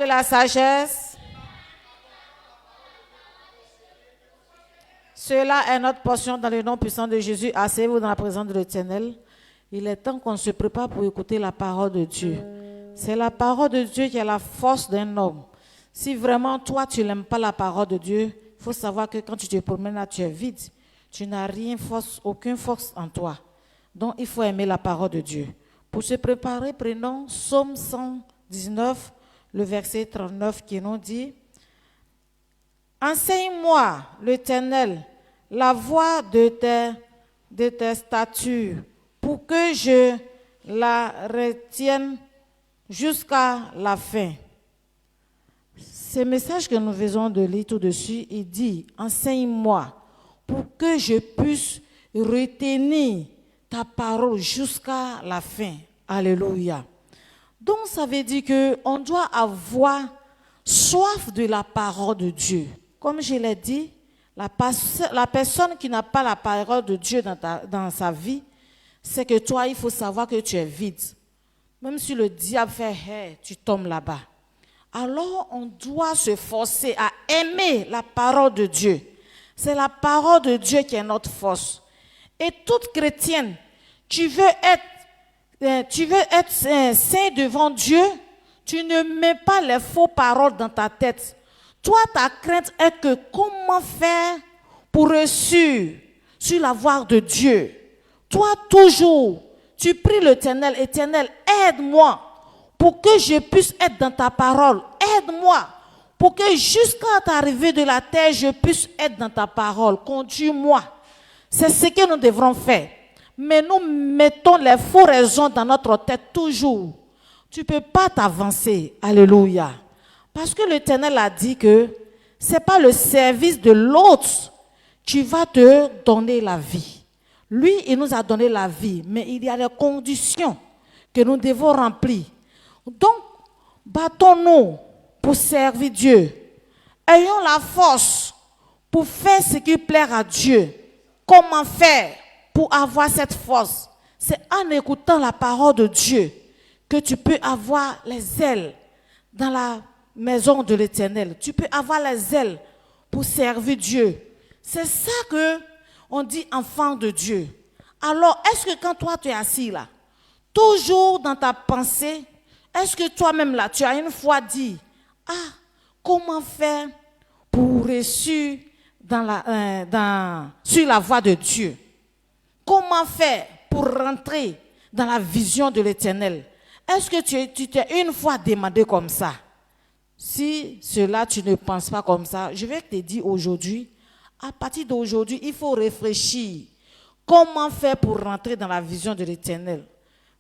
de la sagesse. Cela est notre portion dans le nom puissant de Jésus. Asseyez-vous dans la présence de l'Éternel. Il est temps qu'on se prépare pour écouter la parole de Dieu. C'est la parole de Dieu qui a la force d'un homme. Si vraiment toi, tu n'aimes pas la parole de Dieu, il faut savoir que quand tu te promènes là, tu es vide. Tu n'as rien, aucune force en toi. Donc, il faut aimer la parole de Dieu. Pour se préparer, prenons Psaume 119, le verset 39 qui nous dit « Enseigne-moi, l'Éternel, la voie de tes statuts, pour que je la retienne jusqu'à la fin. » Ce message que nous faisons de lire tout dessus, il dit « Enseigne-moi, pour que je puisse retenir ta parole jusqu'à la fin. » Alléluia. Donc, ça veut dire qu'on doit avoir soif de la parole de Dieu. Comme je l'ai dit, la personne qui n'a pas la parole de Dieu dans sa vie, c'est que toi, il faut savoir que tu es vide. Même si le diable fait hey, tu tombes là-bas. Alors, on doit se forcer à aimer la parole de Dieu. C'est la parole de Dieu qui est notre force. Et toute chrétienne, tu veux être saint devant Dieu, tu ne mets pas les faux paroles dans ta tête. Toi, ta crainte est que comment faire pour réussir sur la voie de Dieu. Toi, toujours, tu pries l'Éternel, Éternel, aide-moi pour que je puisse être dans ta parole. Aide-moi pour que jusqu'à l'arrivée de la terre, je puisse être dans ta parole. Conduis-moi. C'est ce que nous devrons faire. Mais nous mettons les faux raisons dans notre tête toujours. Tu ne peux pas t'avancer. Alléluia. Parce que l'Éternel a dit que ce n'est pas le service de l'autre qui va te donner la vie. Lui, il nous a donné la vie, mais il y a des conditions que nous devons remplir. Donc, battons-nous pour servir Dieu. Ayons la force pour faire ce qui plaît à Dieu. Comment faire pour avoir cette force? C'est en écoutant la parole de Dieu que tu peux avoir les ailes dans la maison de l'Éternel. Tu peux avoir les ailes pour servir Dieu. C'est ça que on dit enfant de Dieu. Alors, est-ce que quand toi tu es assis là, toujours dans ta pensée, est-ce que toi-même là, tu as une fois dit, ah, comment faire pour réussir sur la voie de Dieu? Comment faire pour rentrer dans la vision de l'Éternel? Est-ce que tu t'es une fois demandé comme ça? Si cela, tu ne penses pas comme ça, je vais te dire aujourd'hui, à partir d'aujourd'hui, il faut réfléchir. Comment faire pour rentrer dans la vision de l'Éternel?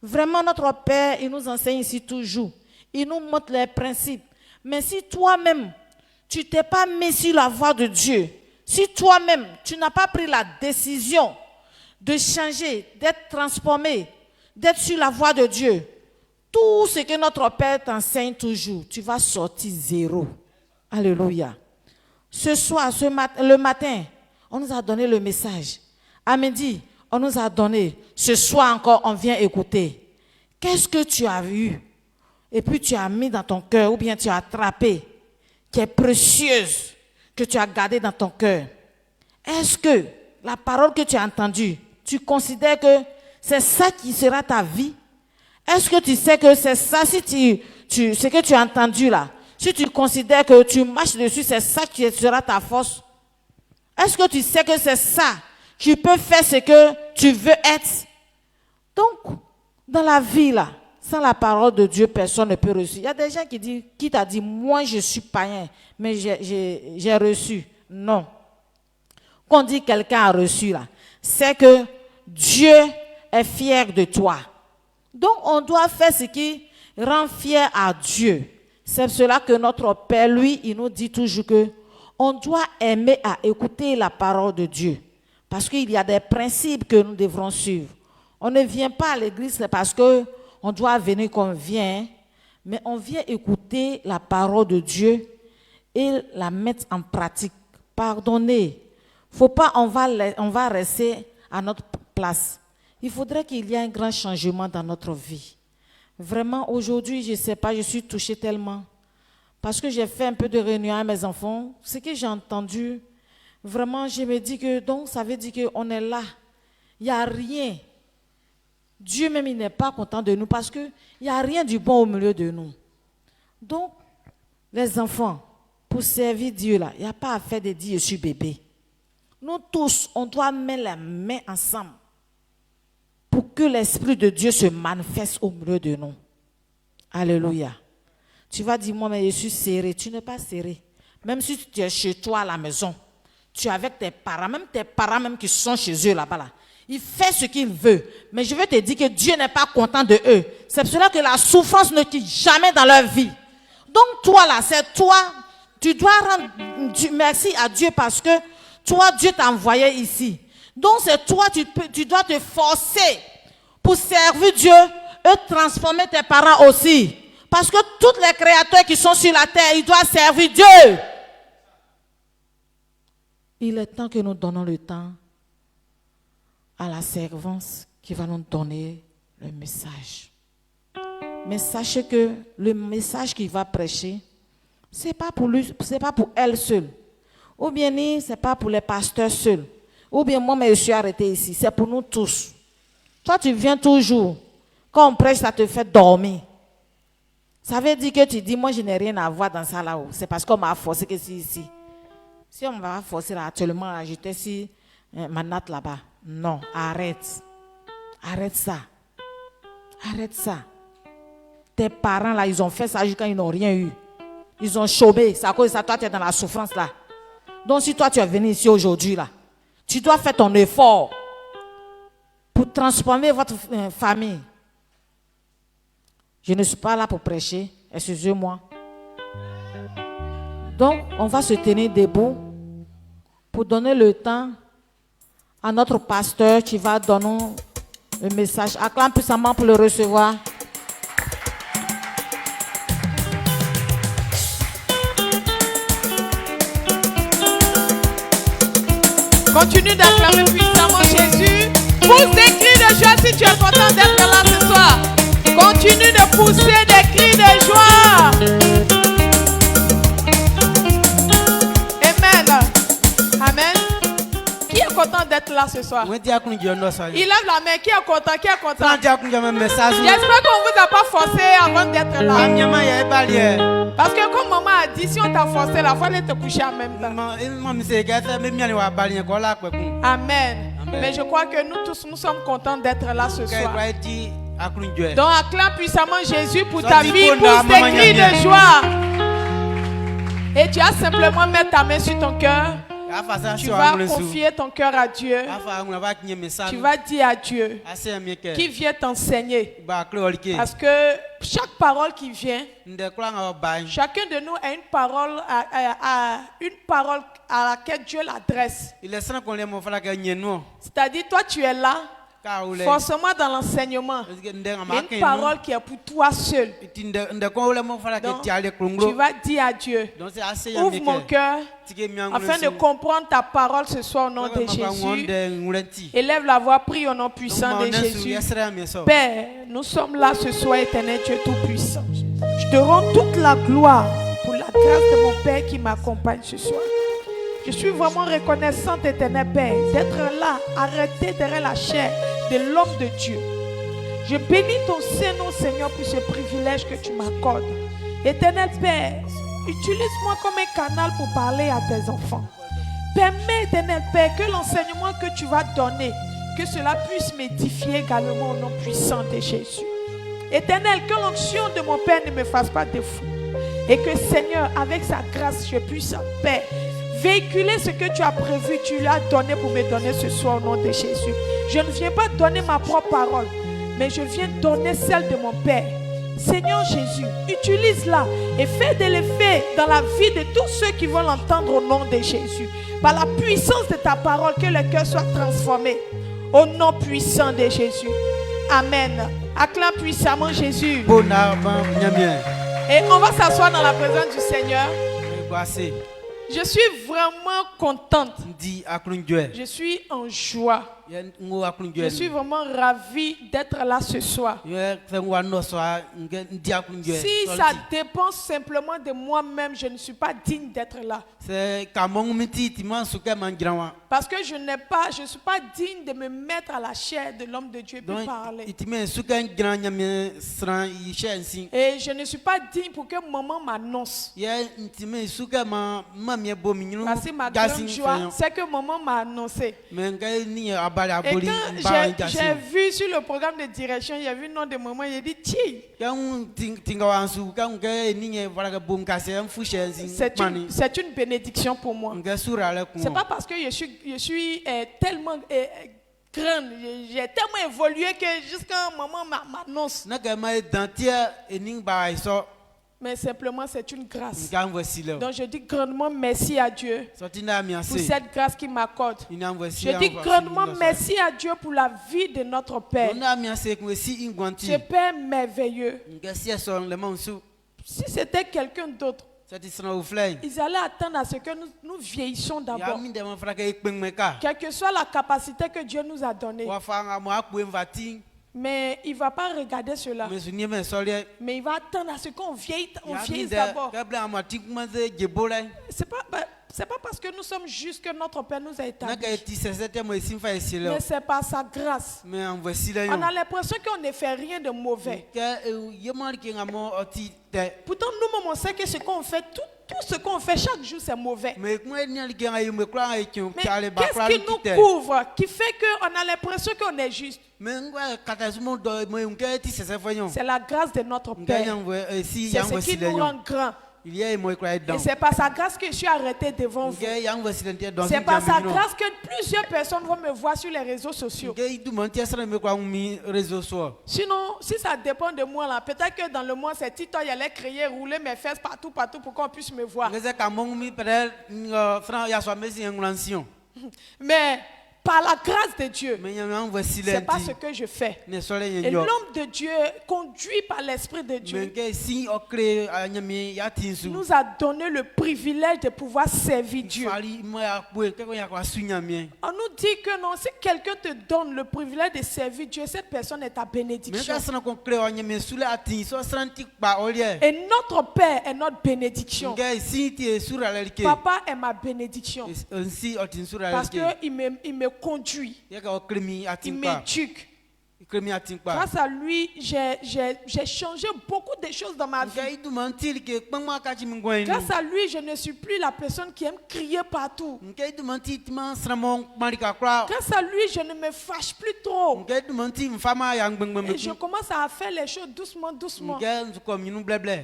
Vraiment, notre Père, il nous enseigne ici toujours. Il nous montre les principes. Mais si toi-même, tu t'es pas mis sur la voie de Dieu, si toi-même, tu n'as pas pris la décision de changer, d'être transformé, d'être sur la voie de Dieu, tout ce que notre Père t'enseigne toujours, tu vas sortir zéro. Alléluia. Ce soir, le matin, on nous a donné le message. À midi, on nous a donné. Ce soir encore, on vient écouter. Qu'est-ce que tu as vu? Et puis tu as mis dans ton cœur, ou bien tu as attrapé, qui est précieuse, que tu as gardée dans ton cœur. Est-ce que la parole que tu as entendue, tu considères que c'est ça qui sera ta vie? Est-ce que tu sais que c'est ça, si ce que tu as entendu là, si tu considères que tu marches dessus, c'est ça qui sera ta force? Est-ce que tu sais que c'est ça qui peut faire ce que tu veux être? Donc, dans la vie là, sans la parole de Dieu, personne ne peut reçu. Il y a des gens qui t'a dit, moi je suis païen, mais j'ai reçu. Non. Quand on dit quelqu'un a reçu là, c'est que Dieu est fier de toi. Donc, on doit faire ce qui rend fier à Dieu. C'est cela que notre Père, lui, il nous dit toujours que on doit aimer à écouter la parole de Dieu. Parce qu'il y a des principes que nous devrons suivre. On ne vient pas à l'église parce qu'on doit venir comme vient, mais on vient écouter la parole de Dieu et la mettre en pratique. Pardonnez. Faut pas, on va rester à notre place. Il faudrait qu'il y ait un grand changement dans notre vie. Vraiment, aujourd'hui, je ne sais pas, je suis touchée tellement parce que j'ai fait un peu de réunion à mes enfants, ce que j'ai entendu, vraiment, je me dis que, donc, ça veut dire qu'on est là. Il n'y a rien. Dieu même, il n'est pas content de nous parce qu'il n'y a rien du bon au milieu de nous. Donc, les enfants, pour servir Dieu là, il n'y a pas à faire de dire je suis bébé. Nous tous, on doit mettre les mains ensemble pour que l'Esprit de Dieu se manifeste au milieu de nous. Alléluia. Tu vas dire, moi, mais je suis serré. Tu n'es pas serré. Même si tu es chez toi à la maison, tu es avec tes parents même qui sont chez eux là-bas. Là. Ils font ce qu'ils veulent. Mais je veux te dire que Dieu n'est pas content de eux. C'est pour cela que la souffrance ne quitte jamais dans leur vie. Donc toi là, c'est toi. Tu dois rendre merci à Dieu parce que toi, Dieu t'a envoyé ici. Donc c'est toi, tu dois te forcer pour servir Dieu et transformer tes parents aussi. Parce que tous les créateurs qui sont sur la terre, ils doivent servir Dieu. Il est temps que nous donnons le temps à la servance qui va nous donner le message. Mais sachez que le message qu'il va prêcher, ce n'est pas pour lui, c'est pas pour elle seule. Ou bien ce n'est pas pour les pasteurs seuls. Ou bien moi, mais je suis arrêté ici. C'est pour nous tous. Toi, tu viens toujours. Quand on prêche, ça te fait dormir. Ça veut dire que tu dis, moi, je n'ai rien à voir dans ça là-haut. C'est parce qu'on m'a forcé que c'est ici. Si on m'a forcé là, actuellement, là, j'étais ici, ma natte là-bas. Non, arrête. Arrête ça. Arrête ça. Tes parents là, ils ont fait ça quand ils n'ont rien eu. Ils ont chômé. C'est à cause de ça, toi, tu es dans la souffrance là. Donc, si toi, tu es venu ici aujourd'hui là, tu dois faire ton effort pour transformer votre famille. Je ne suis pas là pour prêcher, excusez-moi. Donc, on va se tenir debout pour donner le temps à notre pasteur qui va donner le message. Acclame puissamment pour le recevoir. Continue d'acclamer puissamment Jésus. Pousse des cris de joie si tu es content d'être là ce soir. Continue de pousser des cris de joie. Amen. Amen. Qui est content d'être là ce soir? Il lève la main. Qui est content? Qui est content? J'espère qu'on ne vous a pas forcé avant d'être là. Parce que comme maman a dit, si on t'a forcé, il faut aller te coucher en même temps. Amen. Mais je crois que nous tous, nous sommes contents d'être là ce soir. Donc acclame puissamment Jésus pour ta vie, pousse des cris de joie. Et tu as simplement mettre ta main sur ton cœur. Tu vas confier ton cœur à Dieu. Tu vas dire à Dieu qui vient t'enseigner. Parce que chaque parole qui vient, chacun de nous a une parole à laquelle Dieu l'adresse. C'est-à-dire, toi tu es là. Forcément dans l'enseignement, il y a une parole qui est pour toi seul. Donc, tu vas dire à Dieu, ouvre mon cœur afin de comprendre ta parole ce soir au nom de Jésus. Élève la voix, prie au nom puissant de Jésus. Père, nous sommes là ce soir, éternel Dieu tout-puissant. Je te rends toute la gloire pour la grâce de mon Père qui m'accompagne ce soir. Je suis vraiment reconnaissante, éternel Père, d'être là, arrêté derrière la chair de l'homme de Dieu. Je bénis ton Saint-Nom, Seigneur, pour ce privilège que tu m'accordes. Éternel Père, utilise-moi comme un canal pour parler à tes enfants. Permets, éternel Père, que l'enseignement que tu vas donner, que cela puisse m'édifier également au nom puissant de Jésus. Éternel, que l'onction de mon Père ne me fasse pas défaut. Et que, Seigneur, avec sa grâce, je puisse, Père, véhiculer ce que tu as prévu, tu l'as donné pour me donner ce soir au nom de Jésus. Je ne viens pas donner ma propre parole, mais je viens donner celle de mon Père. Seigneur Jésus, utilise-la et fais de l'effet dans la vie de tous ceux qui vont l'entendre au nom de Jésus. Par la puissance de ta parole, que le cœur soit transformé au nom puissant de Jésus. Amen. Acclame puissamment Jésus. Et on va s'asseoir dans la présence du Seigneur. Je suis vraiment contente. Je suis en joie. Je suis vraiment ravie d'être là ce soir. Si ça dépend simplement de moi-même, je ne suis pas digne d'être là. Parce que je ne suis pas digne de me mettre à la chair de l'homme de Dieu et puis parler. Et je ne suis pas digne pour que maman m'annonce. Voici ma grande joie, c'est que maman m'a annoncé. Et quand j'ai vu sur le programme de direction, il y a vu le nom de maman, il a dit Ti. C'est une bénédiction pour moi. C'est pas parce que je suis tellement grande, j'ai tellement évolué que jusqu'à un moment m'annonce. Mais simplement c'est une grâce. Donc je dis grandement merci à Dieu pour cette grâce qu'il m'accorde. Je dis grandement merci à Dieu pour la vie de notre Père. Ce Père merveilleux. Si c'était quelqu'un d'autre, ils allaient attendre à ce que nous vieillissions d'abord. Quelle que soit la capacité que Dieu nous a donnée. Mais il ne va pas regarder cela. Mais il va attendre à ce qu'on vieillisse d'abord. C'est pas parce que nous sommes justes que notre Père nous a établis. Mais c'est par sa grâce. On a l'impression qu'on ne fait rien de mauvais. Pourtant, nous-mêmes, on sait que ce qu'on fait, tout ce qu'on fait chaque jour, c'est mauvais. Mais qu'est-ce qui nous couvre, qui fait qu'on a l'impression qu'on est juste? C'est la grâce de notre Père. C'est ce qui nous rend grands. Et c'est par sa grâce que je suis arrêté devant vous. C'est par sa grâce que plusieurs personnes vont me voir sur les réseaux sociaux. Sinon, si ça dépend de moi, là, peut-être que dans le mois, c'est Tito, il allait crier, rouler mes fesses partout pour qu'on puisse me voir. Mais par la grâce de Dieu, c'est pas ce que je fais. Et l'homme de Dieu, conduit par l'Esprit de Dieu, nous a donné le privilège de pouvoir servir Dieu. On nous dit que non, si quelqu'un te donne le privilège de servir Dieu, cette personne est ta bénédiction. Et notre Père est notre bénédiction. Papa est ma bénédiction. Parce qu'il me conduit, il m'éduque. Grâce à lui, j'ai changé beaucoup de choses dans ma vie. Grâce à lui, je ne suis plus la personne qui aime crier partout. Grâce à lui, je ne me fâche plus trop. Et je commence à faire les choses doucement, doucement.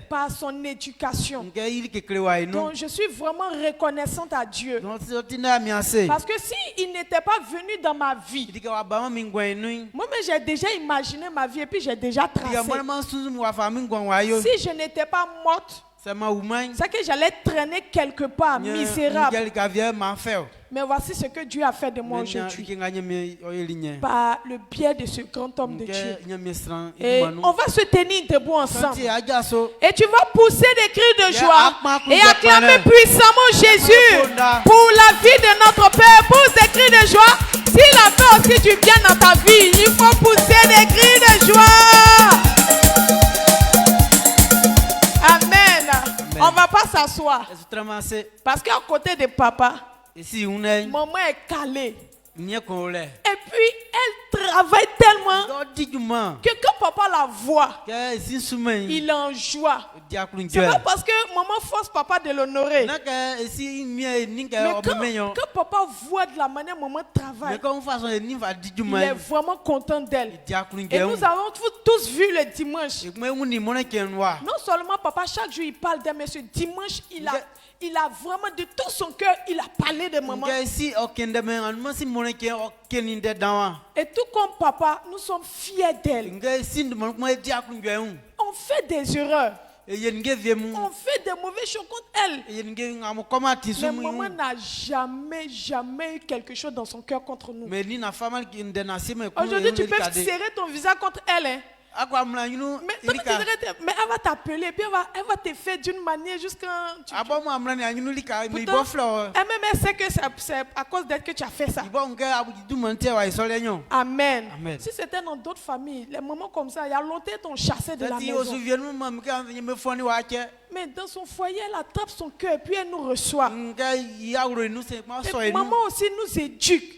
Par son éducation. Donc, je suis vraiment reconnaissante à Dieu. Parce que s'il n'était pas venu dans ma vie, moi-même j'ai déjà imaginé ma vie et puis j'ai déjà tracé. Si je n'étais pas morte, c'est que j'allais traîner quelque part, misérable. Mais voici ce que Dieu a fait de moi aujourd'hui. Par le biais de ce grand homme de Dieu. Et on va se tenir debout ensemble. Et tu vas pousser des cris de joie et acclamer puissamment Jésus pour la vie de notre Père. Pousse des cris de joie. S'il a fait aussi du bien dans ta vie, il faut pousser des cris de joie. Amen. On ne va pas s'asseoir. Parce qu'à côté de papa, maman est calée. Et puis elle travaille tellement que quand papa la voit, il est en joie. C'est pas parce que maman force papa de l'honorer. Mais quand papa voit de la manière dont maman travaille, il est vraiment content d'elle. Et nous avons tous vu le dimanche. Non seulement papa chaque jour il parle d'elle, mais ce dimanche il a vraiment de tout son cœur, il a parlé de maman. Et tout comme papa, nous sommes fiers d'elle. On fait des erreurs. On fait des mauvaises choses contre elle. Mais maman n'a jamais eu quelque chose dans son cœur contre nous. Aujourd'hui, tu peux serrer ton visage contre elle. Hein? Mais elle va t'appeler, puis elle va te faire d'une manière jusqu'à... Elle-même, elle sait que c'est à cause d'elle que tu as fait ça. Amen. Si c'était dans d'autres familles, les moments comme ça, il y a longtemps qu'on chassait de la maison. Mais dans son foyer, elle attrape son cœur et puis elle nous reçoit. Et maman aussi nous éduque.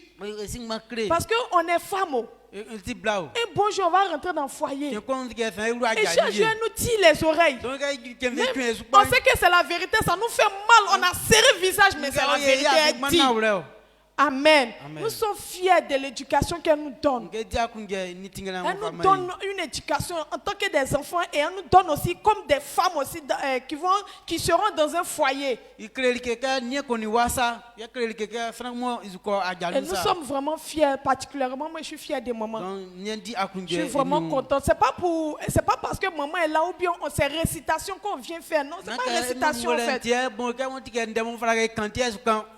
Parce qu'on est femme. Et bonjour, on va rentrer dans le foyer. Et chaque jour, elle nous tire les oreilles. On sait que c'est la vérité, ça nous fait mal. On a serré le visage, mais c'est la vérité. Elle dit. Amen. Nous sommes fiers de l'éducation qu'elle nous donne. Elle nous donne une éducation en tant que des enfants et elle nous donne aussi comme des femmes aussi qui seront dans un foyer. Et nous sommes vraiment fiers, particulièrement moi je suis fière de maman. Je suis vraiment contente. C'est pas parce que maman est là ou bien c'est récitation qu'on vient faire. Non, c'est pas récitation en fait.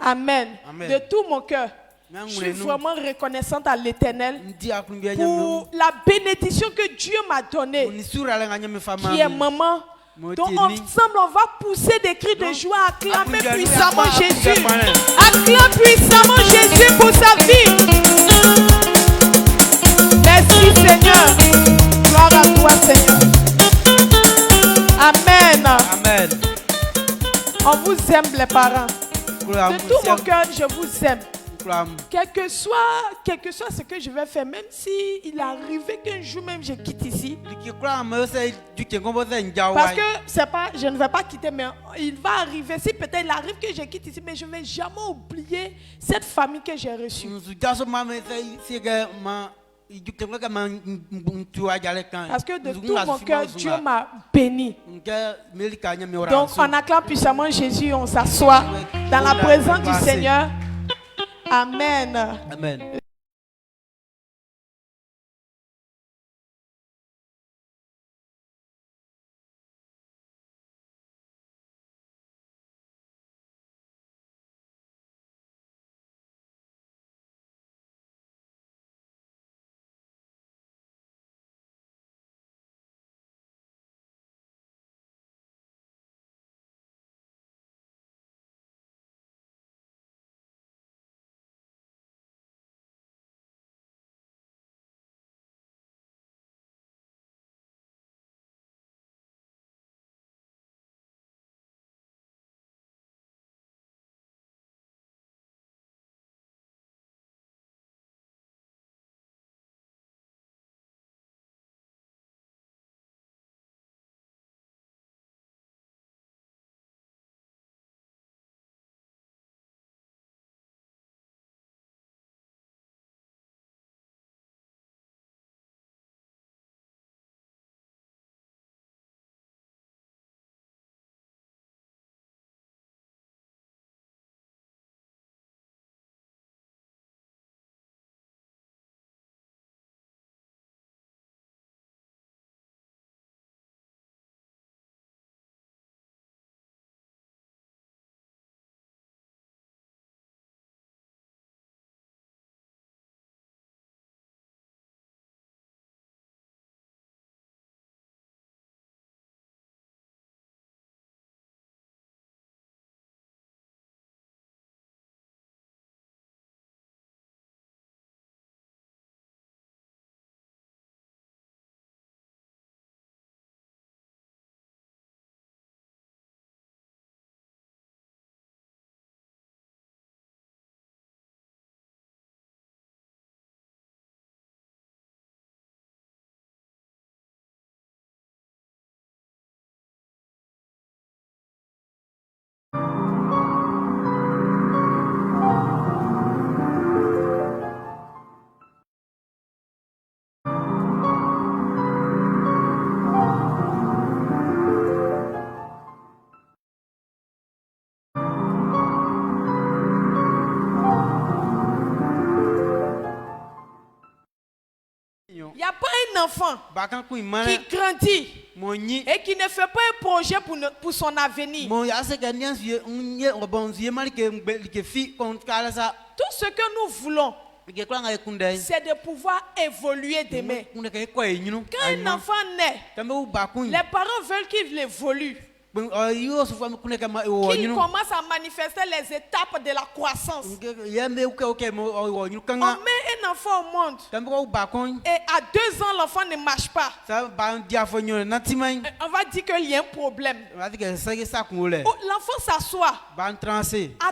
Amen. De tout mon cœur. Je suis vraiment reconnaissante à l'Éternel pour la bénédiction que Dieu m'a donnée, qui est maman. Donc ensemble, on va pousser des cris de joie, acclamer puissamment Jésus. Acclame puissamment Jésus pour sa vie. Merci Seigneur. Gloire à toi Seigneur. Amen. Amen. On vous aime les parents. De tout mon cœur, je vous aime. Quel que soit ce que je vais faire, même si il arrive qu'un jour même je quitte ici. Parce que c'est pas, je ne vais pas quitter, mais il va arriver. Si peut-être il arrive que je quitte ici, mais je ne vais jamais oublier cette famille que j'ai reçue. Parce que de tout mon cœur, Dieu m'a béni. Donc on acclame puissamment Jésus, on s'assoit dans la présence du Seigneur. Amen. Amen. Il n'y a pas un enfant qui grandit et qui ne fait pas un projet pour son avenir. Tout ce que nous voulons, c'est de pouvoir évoluer demain. Quand un enfant naît, les parents veulent qu'il évolue, qu'il commence à manifester les étapes de la croissance. On met un enfant au monde et à 2 ans l'enfant ne marche pas. On va dire qu'il y a un problème. L'enfant s'assoit. À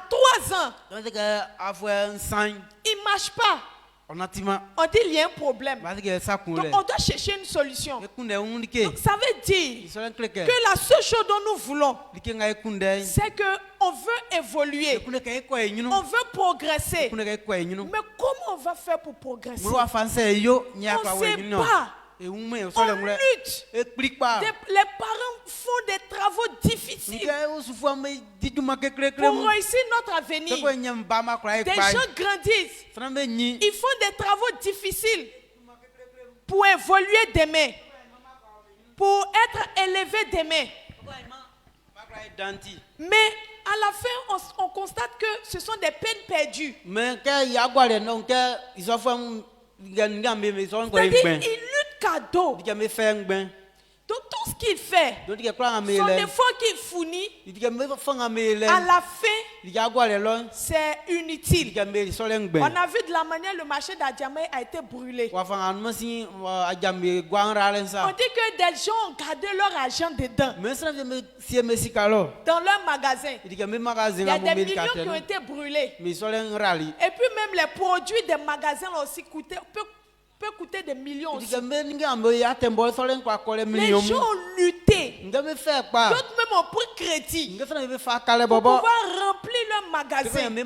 3 ans, il ne marche pas. On dit qu'il y a un problème. Donc on doit chercher une solution. Donc ça veut dire que la seule chose dont nous voulons, c'est qu'on veut évoluer, on veut progresser. Mais comment on va faire pour progresser? On ne sait pas. On lutte. Les parents font des travaux difficiles pour réussir notre avenir. Des gens grandissent. Ils font des travaux difficiles pour évoluer demain, pour être élevés demain. Mais à la fin, on constate que ce sont des peines perdues. C'est-à-dire, ils luttent cadeau. Donc tout ce qu'il fait, son effort qu'il fournit, à la fin, c'est inutile. On a vu de la manière le marché d'Adjamé a été brûlé. On dit que des gens ont gardé leur argent dedans. Dans leur magasin. Il y a des millions qui ont été brûlés. Et puis même les produits des magasins ont aussi coûté, peut coûter des millions aussi. Les gens ont lutté. D'autres même ont pris crédit pour pouvoir remplir leur magasin. Mais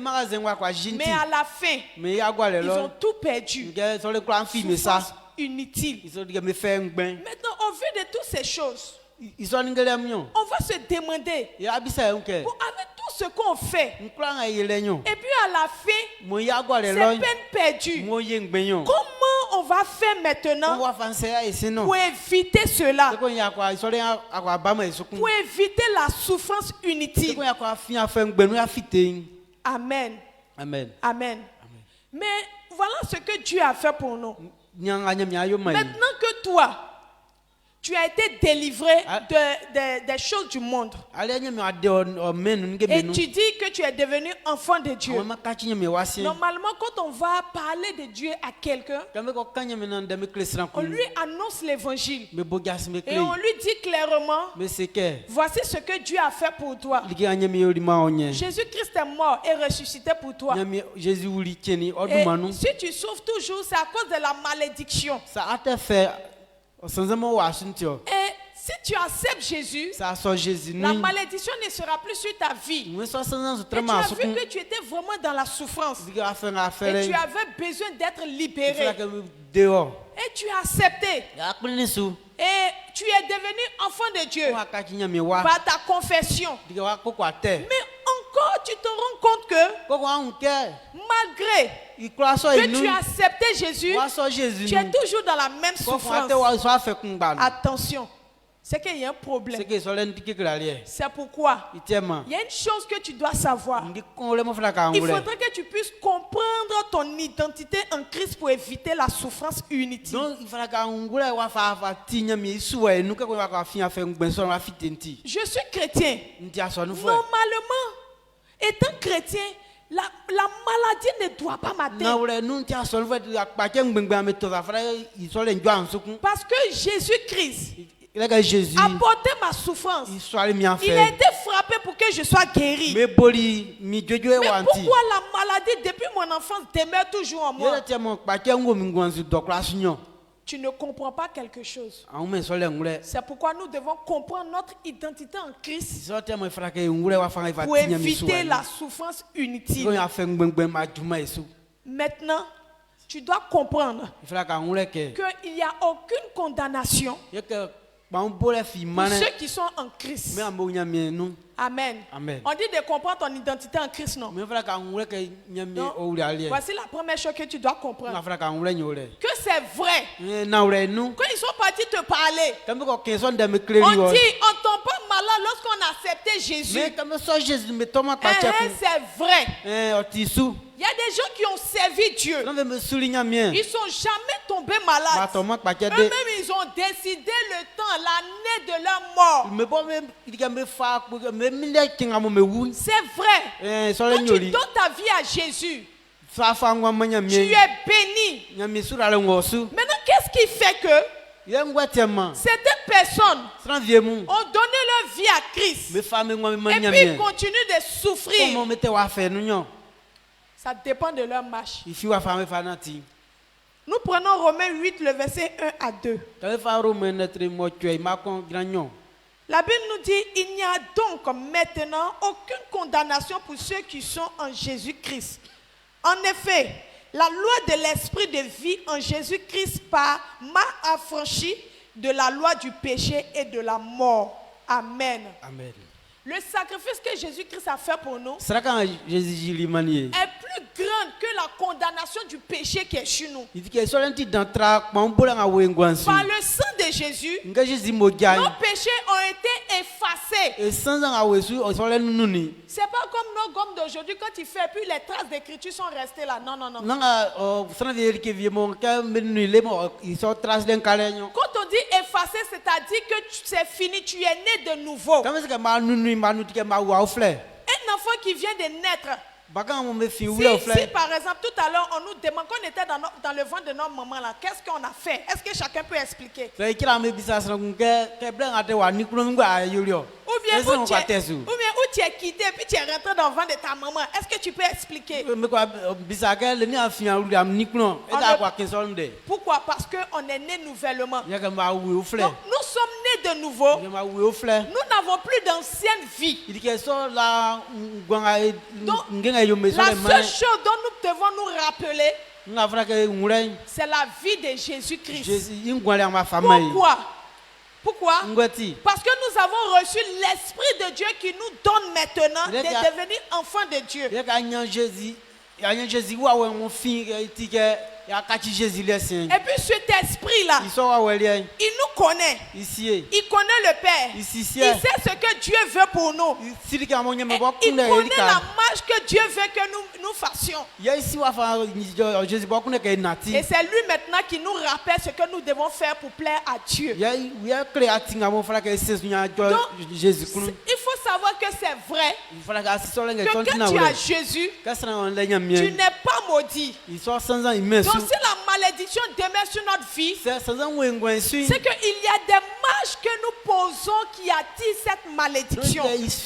à la fin, ils ont tout perdu. Souffrance inutile. Maintenant, au vu de toutes ces choses, on va se demander, avec tout ce qu'on fait, et puis à la fin, c'est peine perdue. Comment on va faire maintenant pour éviter cela, pour éviter la souffrance inutile? Amen. Amen. Amen. Mais voilà ce que Dieu a fait pour nous. Maintenant que toi, tu as été délivré des choses du monde, et tu dis que tu es devenu enfant de Dieu. Normalement, quand on va parler de Dieu à quelqu'un, on lui annonce l'évangile et on lui dit clairement, voici ce que Dieu a fait pour toi. Jésus-Christ est mort et ressuscité pour toi. Et si tu souffres toujours, c'est à cause de la malédiction. Et si tu acceptes Jésus, la malédiction ne sera plus sur ta vie. Et tu as vu que tu étais vraiment dans la souffrance. Et tu avais besoin d'être libéré. Et tu as accepté. Et tu es devenu enfant de Dieu par ta confession. Mais encore, tu te rends compte que malgré que tu as accepté Jésus, tu es toujours dans la même souffrance. Attention, c'est qu'il y a un problème. C'est pourquoi il y a une chose que tu dois savoir. Il faudrait que tu puisses comprendre ton identité en Christ pour éviter la souffrance inutile. Je suis chrétien. Normalement, étant chrétien, la maladie ne doit pas m'atteindre. Parce que Jésus-Christ a porté ma souffrance. Il a été frappé pour que je sois guéri. Mais pourquoi la maladie depuis mon enfance demeure toujours en moi? Tu ne comprends pas quelque chose. C'est pourquoi nous devons comprendre notre identité en Christ pour éviter la souffrance inutile. Maintenant, tu dois comprendre qu'il n'y a aucune condamnation pour ceux qui sont en Christ. Amen. Amen. On dit de comprendre ton identité en Christ, non? Donc, voici la première chose que tu dois comprendre. Que c'est vrai. Quand ils sont partis te parler, on dit on ne tombe pas malade lorsqu'on a accepté Jésus. C'est vrai. Il y a des gens qui ont servi Dieu. Ils sont jamais tombés malades. Eux-mêmes, ils ont décidé le temps, l'année de leur mort. C'est vrai. Quand tu donnes ta vie à Jésus, tu es béni. Maintenant, qu'est-ce qui fait que certaines personnes ont donné leur vie à Christ et puis ils continuent de souffrir? Ça dépend de leur marche. Nous prenons Romains 8, le verset 1 à 2. La Bible nous dit, il n'y a donc maintenant aucune condamnation pour ceux qui sont en Jésus-Christ. En effet, la loi de l'esprit de vie en Jésus-Christ m'a affranchi de la loi du péché et de la mort. Amen. Amen. Le sacrifice que Jésus-Christ a fait pour nous est plus grand que la condamnation du péché qui est chez nous. Par le sang de Jésus, nos péchés ont été effacés. C'est pas comme nos gommes d'aujourd'hui, quand il fait, puis les traces d'écriture sont restées là. Non, non, non. Quand on dit effacer, c'est-à-dire que c'est fini, tu es né de nouveau. Un enfant qui vient de naître, si par exemple tout à l'heure on nous demande qu'on était dans le ventre de notre maman là, qu'est-ce qu'on a fait? Est-ce que chacun peut expliquer? Ou bien où tu es quitté puis tu es rentré dans le ventre de ta maman, est-ce que tu peux expliquer? Pourquoi? Parce qu'on est né nouvellement. Donc, nous sommes nés de nouveau. Nous n'avons plus d'ancienne vie. Donc, la seule chose dont nous devons nous rappeler, c'est la vie de Jésus-Christ. Pourquoi? Parce que nous avons reçu l'Esprit de Dieu qui nous donne maintenant de devenir enfants de Dieu. Et puis cet esprit-là, il nous connaît. Il connaît le Père. Il sait ce que Dieu veut pour nous. Et il connaît la marche que Dieu veut que nous fassions. Et c'est lui maintenant qui nous rappelle ce que nous devons faire pour plaire à Dieu. Donc, il faut savoir que c'est vrai que quand tu as Jésus, tu n'es pas maudit. Donc si la malédiction demeure sur notre vie, c'est qu'il y a des marches que nous posons qui attirent cette malédiction. Est-ce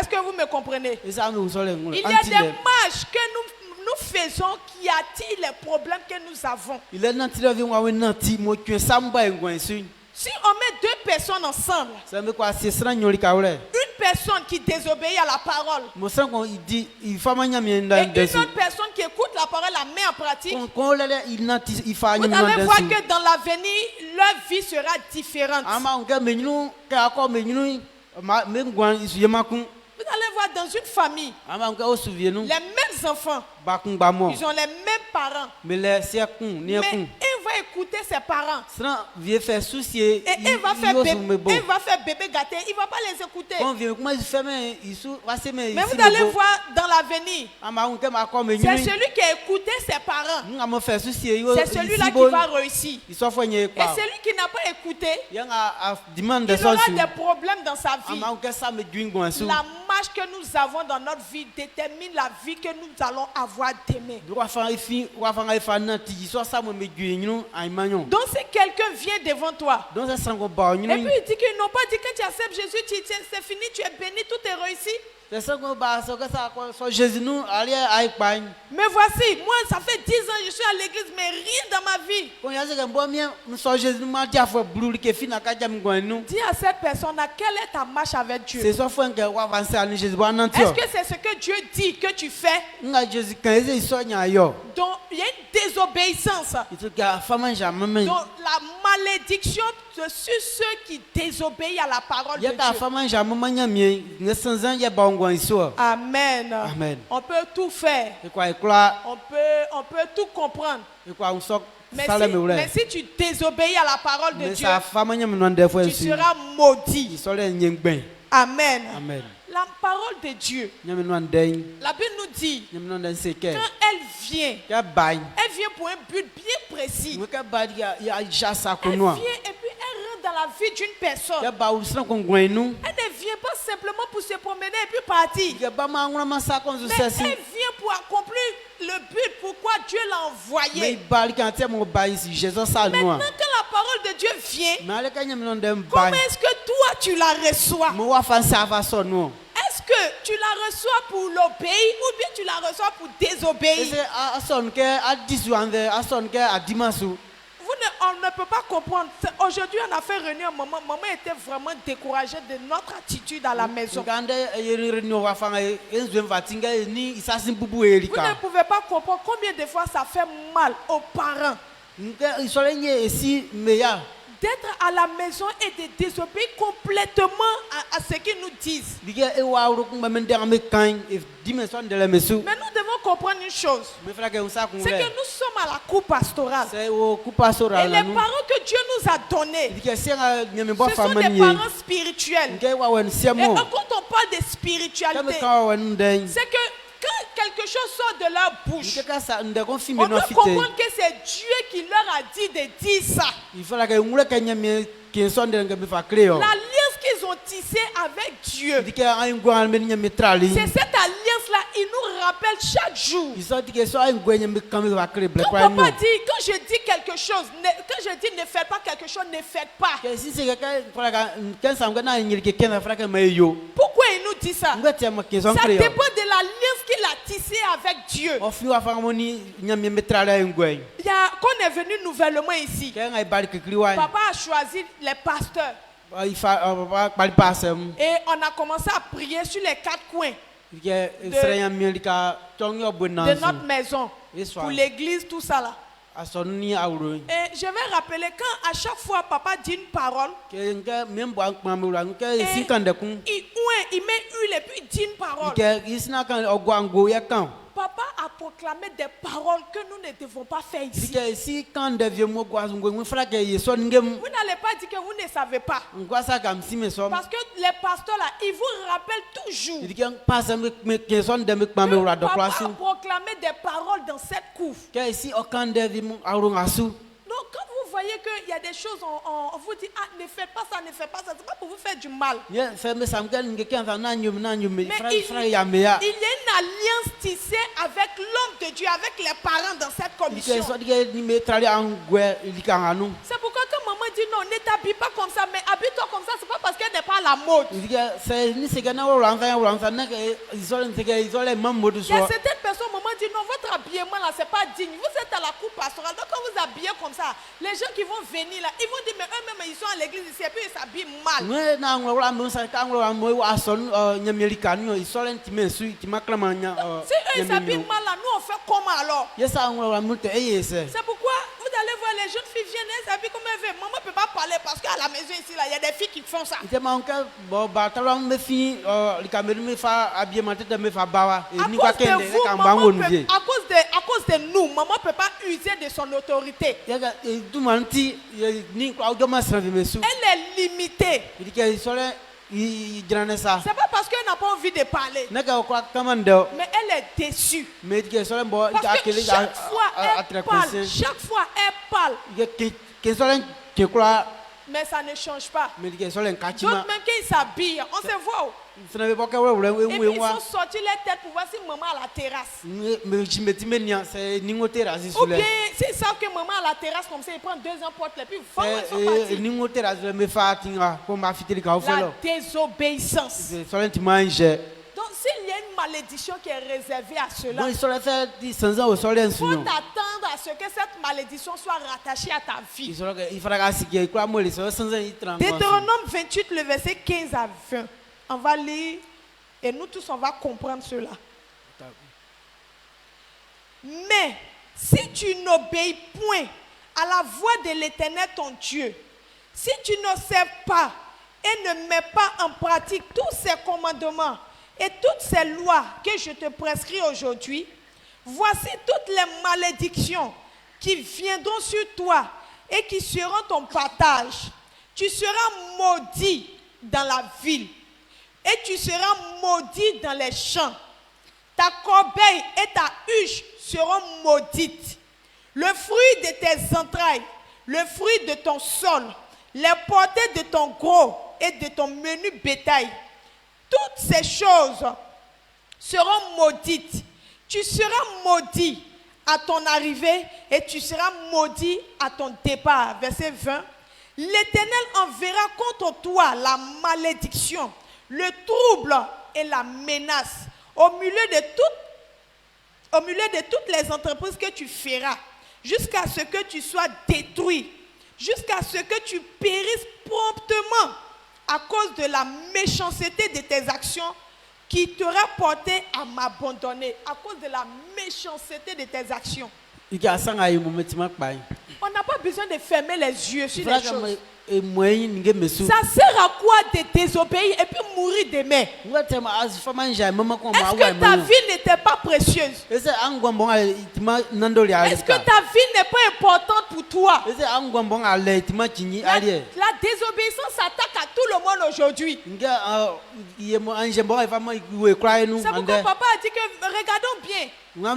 que vous me comprenez? Il y a des marches que nous faisons qui attirent les problèmes que nous avons. Si on met deux personnes ensemble, une personne qui désobéit à la parole et une autre personne qui écoute la parole, la met en pratique, vous allez voir que dans l'avenir, leur vie sera différente. Vous allez voir dans une famille, les mêmes enfants, ils ont les mêmes parents, mais un va écouter ses parents et un va faire bébé gâté, il ne va pas les écouter. Mais vous allez voir dans l'avenir, c'est celui qui a écouté ses parents, c'est celui-là qui va réussir. Et celui qui n'a pas écouté, il aura des problèmes dans sa vie. La marche que nous avons dans notre vie détermine la vie que nous allons avoir demain. Donc si quelqu'un vient devant toi et puis il dit qu'ils n'ont pas dit que tu acceptes Jésus, c'est fini, tu es béni, tout est réussi. Mais voici, moi ça fait 10 ans que je suis à l'église, mais rien dans ma vie. Dis à cette personne, quelle est ta marche avec Dieu? Est-ce que c'est ce que Dieu dit que tu fais? Donc il y a une désobéissance. Donc la malédiction sur ceux qui désobéissent à la parole de Dieu. Amen. Amen. On peut tout faire. On peut tout comprendre. Mais si tu désobéis à la parole de Dieu, tu seras maudit. Amen. Amen. La parole de Dieu, la Bible nous dit, quand elle vient pour un but bien précis. Elle vient et puis elle rentre dans la vie d'une personne. Elle ne vient pas simplement pour se promener et puis partir. Mais elle vient pour accomplir le but pourquoi Dieu l'a envoyé. Maintenant, quand la parole de Dieu vient, comment est-ce que toi tu la reçois? Est-ce que tu la reçois pour l'obéir ou bien tu la reçois pour désobéir? On ne peut pas comprendre. Aujourd'hui, on a fait réunion. Maman était vraiment découragée de notre attitude à la maison. Vous ne pouvez pas comprendre combien de fois ça fait mal aux parents d'être à la maison et de désobéir complètement à ce qu'ils nous disent. Mais nous devons comprendre une chose. C'est que nous sommes à la cour pastorale. Et les parents que Dieu nous a donnés, ce sont des parents spirituels. Et quand on parle de spiritualité, c'est que quand quelque chose sort de leur bouche, on doit comprendre que c'est Dieu qui leur a dit de dire ça. L'alliance qu'ils ont tissée avec Dieu, c'est cette alliance-là, il nous rappelle chaque jour. Quand je dis quelque chose, quand je dis ne faites pas quelque chose, ne faites pas. Pourquoi il nous dit ça? Ça dépend de l'alliance qu'il a tissée avec Dieu. Quand on est venu nouvellement ici, papa a choisi les pasteurs. Et on a commencé à prier sur les quatre coins de notre maison, pour l'église, tout ça là. Et je vais rappeler quand à chaque fois papa dit une parole, il met huile et puis il dit une parole. Papa a proclamé des paroles que nous ne devons pas faire ici. Vous n'allez pas dire que vous ne savez pas. Parce que les pasteurs là, ils vous rappellent toujours que papa a proclamé des paroles dans cette cour. Donc quand vous voyez qu'il y a des choses, on vous dit, ah, ne faites pas ça, ne faites pas ça, c'est pas pour vous faire du mal. Mais il y a une alliance tissée avec l'homme de Dieu, avec les parents dans cette commission. C'est pourquoi quand maman dit non, ne t'habille pas comme ça, mais habille-toi comme ça, c'est pas parce qu'elle n'est pas à la mode. Il y a certaines personnes, maman dit non, votre habillement là, c'est pas digne. Vous êtes à la cour pastorale, donc quand vous habillez comme ça, les gens qui vont venir là, ils vont dire mais eux-mêmes ils sont à l'église ici et puis ils s'habillent mal. Si eux ils s'habillent mal là, nous on fait comment alors? C'est pourquoi vous allez voir les jeunes filles viennent, elles s'habillent comme elles veulent. Maman ne peut pas parler parce qu'à la maison ici là, il y a des filles qui font ça. À cause de nous, maman ne peut pas user de son autorité. Elle est limitée. C'est pas parce qu'elle n'a pas envie de parler, mais elle est déçue. Parce que chaque fois elle parle, mais ça ne change pas. Donc même quand ils s'habillent, on se voit. Et puis ils font sortir les têtes pour voir si maman a la terrasse. Ou bien s'ils savent que maman a la terrasse comme ça, ils prennent deuxième porte et puis ils vont partir. La désobéissance. Donc s'il y a une malédiction qui est réservée à cela, il faut t'attendre à ce que cette malédiction soit rattachée à ta vie. Deutéronome 28, le verset 15 à 20. On va lire et nous tous on va comprendre cela. Mais si tu n'obéis point à la voix de l'Éternel ton Dieu, si tu n'observes pas et ne mets pas en pratique tous ces commandements et toutes ces lois que je te prescris aujourd'hui, voici toutes les malédictions qui viendront sur toi et qui seront ton partage. Tu seras maudit dans la ville. et tu seras maudit dans les champs. Ta corbeille et ta huche seront maudites. Le fruit de tes entrailles, le fruit de ton sol, les portées de ton gros et de ton menu bétail, toutes ces choses seront maudites. Tu seras maudit à ton arrivée et tu seras maudit à ton départ. Verset 20. L'Éternel enverra contre toi la malédiction, le trouble et la menace au milieu de toutes les entreprises que tu feras, jusqu'à ce que tu sois détruit, jusqu'à ce que tu périsses promptement à cause de la méchanceté de tes actions qui t'aura porté à m'abandonner, à cause de la méchanceté de tes actions. On n'a pas besoin de fermer les yeux sur les choses. Ça sert à quoi de désobéir et puis mourir demain? Est-ce que ta vie n'était pas précieuse? Est-ce que ta vie n'est pas importante pour toi? La désobéissance s'attaque à tout le monde aujourd'hui. C'est pourquoi papa a dit que regardons bien. Quand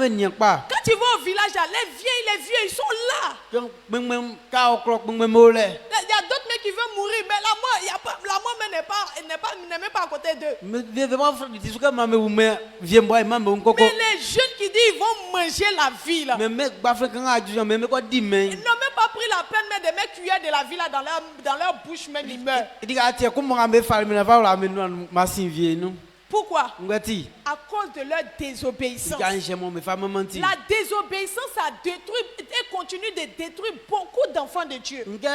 tu vas au village, les vieux, ils sont là. Il y a d'autres mecs qui veulent mourir, mais la mort n'est même pas à côté d'eux. Mais les jeunes qui disent qu'ils vont manger la vie là. Ils n'ont même pas pris la peine de mettre cuillère de la vie là dans leur bouche, même ils meurent. Pourquoi? À cause de leur désobéissance. La désobéissance a détruit et continue de détruire beaucoup d'enfants de Dieu. Ils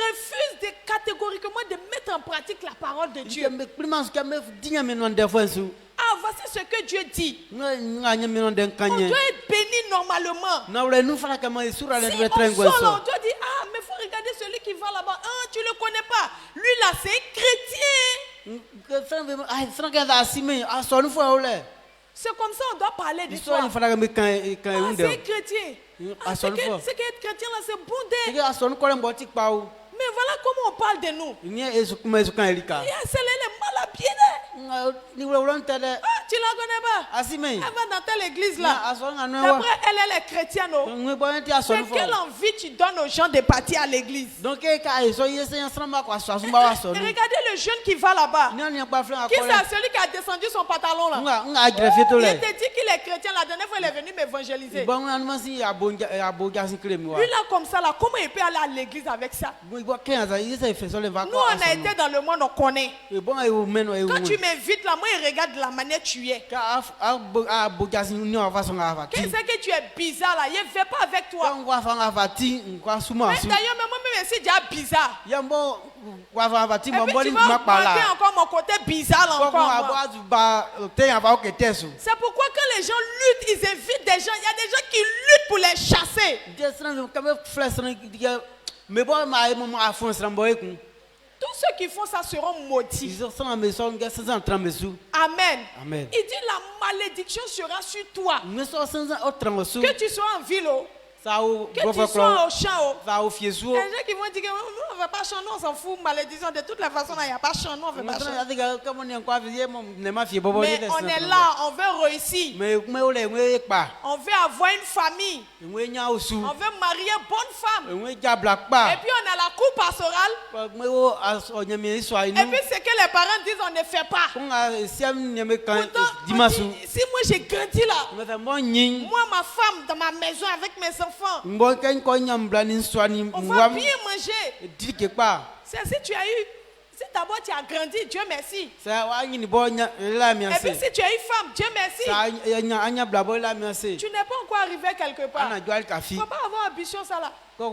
refusent catégoriquement de mettre en pratique la parole de Dieu. Ah, voici ce que Dieu dit. On doit être béni normalement. Si on sort là, on doit dire, ah, mais il faut regarder celui qui va là-bas. Ah, tu ne le connais pas. Lui là, c'est un chrétien. C'est comme ça on doit parler de toi. Ah, c'est un chrétien. Ah, c'est qu'être chrétien là, c'est bondé. Mais voilà comment on parle de nous. C'est elle est mal habillée. Ah, tu la connais pas? Elle va dans telle église là. D'après elle est chrétienne. C'est quelle envie tu donnes aux gens de partir à l'église? Regardez le jeune qui va là-bas. Qui c'est celui qui a descendu son pantalon là? Il te dit qu'il est chrétien. La dernière fois il est venu m'évangéliser. Lui là comme ça là, comment il peut aller à l'église avec ça? Nous on a été dans le monde, on connaît. Quand tu m'invites là, moi je regarde la manière que tu es. Qu'est-ce que tu es bizarre là? Je ne vais pas avec toi. D'ailleurs, moi-même c'est déjà bizarre. Et puis tu vas remarquer encore mon côté bizarre encore. C'est pourquoi quand les gens luttent, ils invitent des gens. Il y a des gens qui luttent pour les chasser. Tous ceux qui font ça seront maudits. Amen. Amen. Il dit la malédiction sera sur toi. Que tu sois en ville, que tu sois au champ. Les gens qui vont dire que nous on ne va pas chanter, on s'en fout, malédiction. De toute la façon, il n'y a pas chant, nous on ne veut pas chanter. Mais on est là, on veut réussir. On veut avoir une famille. On veut marier une bonne femme. Et puis on a la cour pastorale. Et puis ce que les parents disent, on ne fait pas. Pourtant, si moi j'ai grandi là, moi ma femme dans ma maison avec mes enfants, on va bien manger. C'est si tu as eu, si d'abord tu as grandi, Dieu merci. Et puis si tu as une femme, Dieu merci. Tu n'es pas encore arrivé quelque part. Il ne faut pas avoir ambition ça là. Ce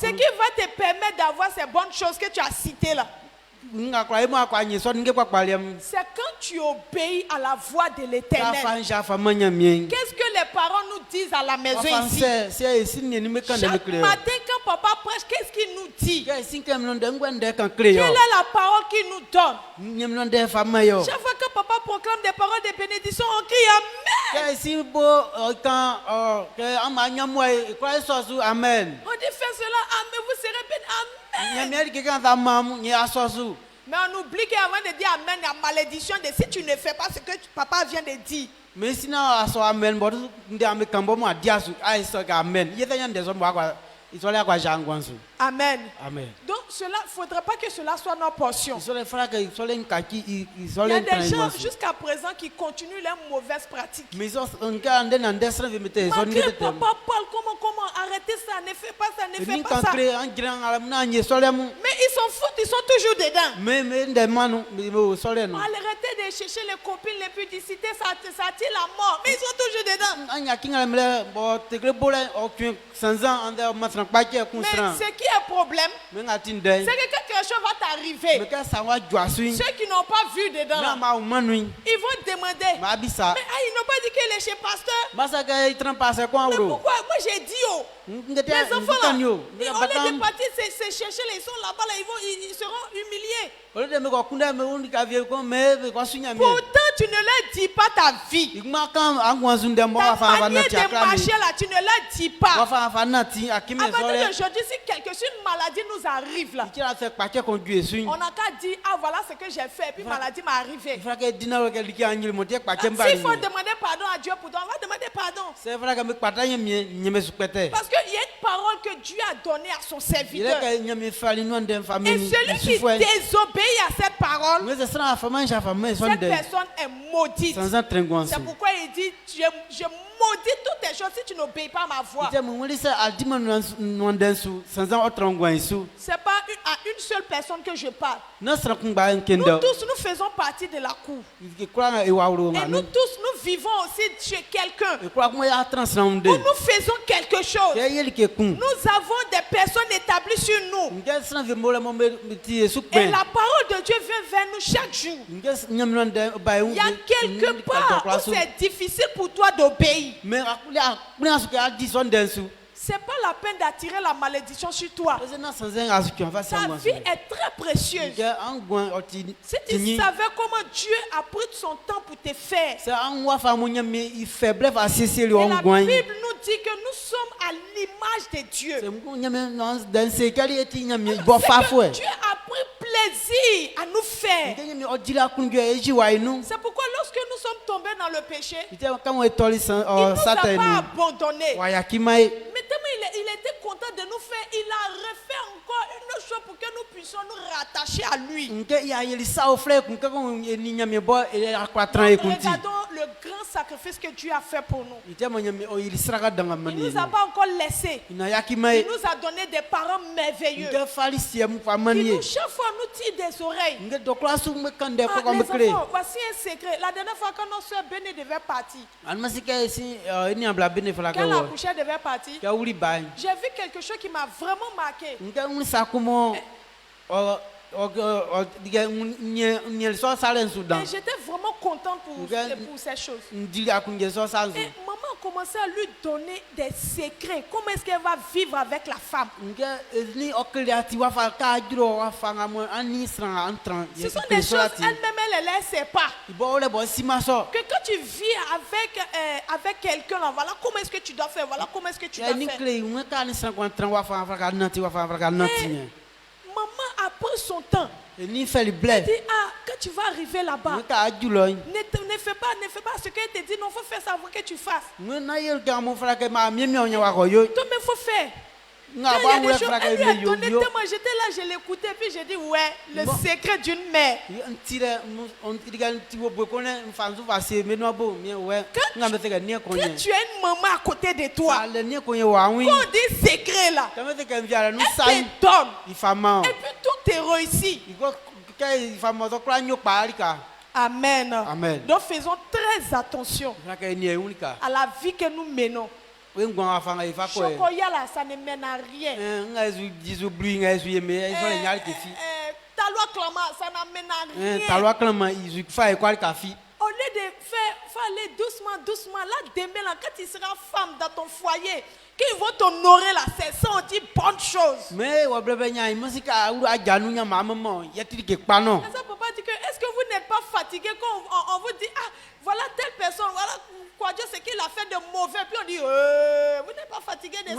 qui va te permettre d'avoir ces bonnes choses que tu as citées là, c'est quand tu obéis à la voix de l'Éternel. Qu'est-ce que les parents nous disent à la maison ici? Chaque matin quand papa prêche, qu'est-ce qu'il nous dit? Quelle est la parole qu'il nous donne? Chaque fois que papa proclame des paroles de bénédiction, on crie Amen. On dit fais cela, Amen, vous serez bénis, Amen. Mais on oublie qu'avant de dire Amen, il y a malédiction de si tu ne fais pas ce que papa vient de dire. Mais sinon, Amen, Amen. Amen. Donc, cela, il ne faudrait pas que cela soit notre portion. Il y a des gens jusqu'à présent qui continuent leurs mauvaises pratiques. Malgré papa parle, comment, arrêtez ça, ne fais pas ça, ne fais pas ça. Mais ils s'en foutent, ils sont toujours dedans. Arrêtez de chercher les copines, les pudicités, ça attire la mort. Mais ils sont toujours dedans. Mais ce qui est problème, c'est que quelque chose va t'arriver. Ceux qui n'ont pas vu dedans, ils vont demander. Mais ils n'ont pas dit qu'elle est chez pasteur. Mais pourquoi? Moi j'ai dit les enfants là, au lieu de partir se chercher, ils sont là-bas, là, ils seront humiliés. Pourtant, tu ne leur dis pas ta vie. Ta manière de marcher là, tu ne leur dis pas. À partir d'aujourd'hui, si une maladie nous arrive là, on n'a qu'à dire, ah voilà ce que j'ai fait, puis maladie m'est arrivée. S'il faut demander pardon à Dieu pour toi, on va demander pardon. Parce qu'il y a une parole que Dieu a donnée à son serviteur. Et celui qui désobéit à cette parole, cette personne est maudite. C'est pourquoi il dit, je maudis toutes tes choses si tu n'obéis pas à ma voix. C'est pas à une seule personne que je parle. Nous tous, nous faisons partie de la cour. Et nous tous, nous vivons aussi chez quelqu'un. Où nous faisons quelque chose. Nous avons des personnes établies sur nous. Et la parole de Dieu vient vers nous chaque jour. Il y a quelque part où c'est difficile pour toi d'obéir. C'est pas la peine d'attirer la malédiction sur toi. Ta vie est très précieuse. Si tu savais comment Dieu a pris son temps pour te faire. Et la Bible nous dit que nous sommes à l'image de Dieu. Dieu a pris plaisir à nous faire. C'est pourquoi lorsque nous sommes tombés dans le péché, il ne nous a pas abandonnés. Mais tellement il était content de nous faire, il a refait encore une autre chose pour que nous puissions nous rattacher à lui. Regardons le grand sacrifice que Dieu a fait pour nous. Il ne nous a pas encore laissé. Il nous a donné des parents merveilleux. Qui nous, chaque fois nous tirent des oreilles. Les enfants, voici un secret. La dernière fois quand notre soeur Béné devait partir, quand la couchère devait partir, j'ai vu quelque chose qui m'a vraiment marqué. Et j'étais vraiment contente pour ces choses. Et maman a commencé à lui donner des secrets. Comment est-ce qu'elle va vivre avec la femme? Ce sont des choses, elle-même, elle ne sait pas. Que quand tu vis avec quelqu'un, voilà comment est-ce que tu dois faire, voilà comment est-ce que tu dois faire. Maman a pris son temps. Elle dit, quand tu vas arriver là-bas, ne fais pas ce qu'elle te dit, non, il faut faire ça avant que tu fasses. Toi-même, il faut faire. Elle lui a donné tellement, j'étais là, je l'écoutais, puis j'ai dit, ouais, le secret d'une mère. Quand tu as une maman à côté de toi, quand on dit secret là, elle te donne. Et puis tout est réussi. Amen. Donc faisons très attention à la vie que nous menons. Chocolat, ça ne mène à rien. Ta loi clama, ça n'amène à rien. Au lieu de faire aller doucement, là, demain, là, quand tu seras femme dans ton foyer, qu'ils vont t'honorer là, c'est ça, on dit bonne chose. Mais ça, papa dit que, est-ce que vous n'êtes pas fatigué fatigué quand on vous dit, ah, voilà telle personne, voilà quoi Dieu, c'est qu'il a fait de mauvais. Puis on dit, vous n'êtes pas fatigué de ça.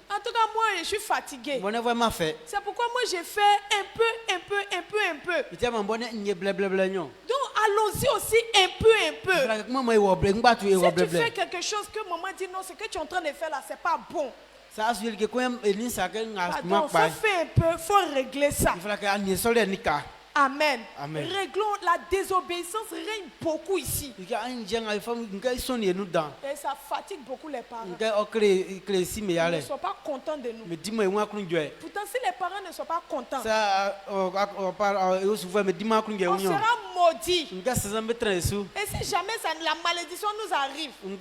En tout cas, moi, je suis fatigué. C'est pourquoi moi, j'ai fait un peu. Donc, allons-y aussi un peu. Si tu fais quelque chose que maman dit, non, ce que tu es en train de faire là, c'est pas bon. Pardon, faut faire un peu, faut régler ça. Amen. Réglons, la désobéissance règne beaucoup ici. Et ça fatigue beaucoup les parents. Ils ne sont pas contents de nous. Pourtant, si les parents ne sont pas contents, on sera maudits. Et si jamais la malédiction nous arrive, il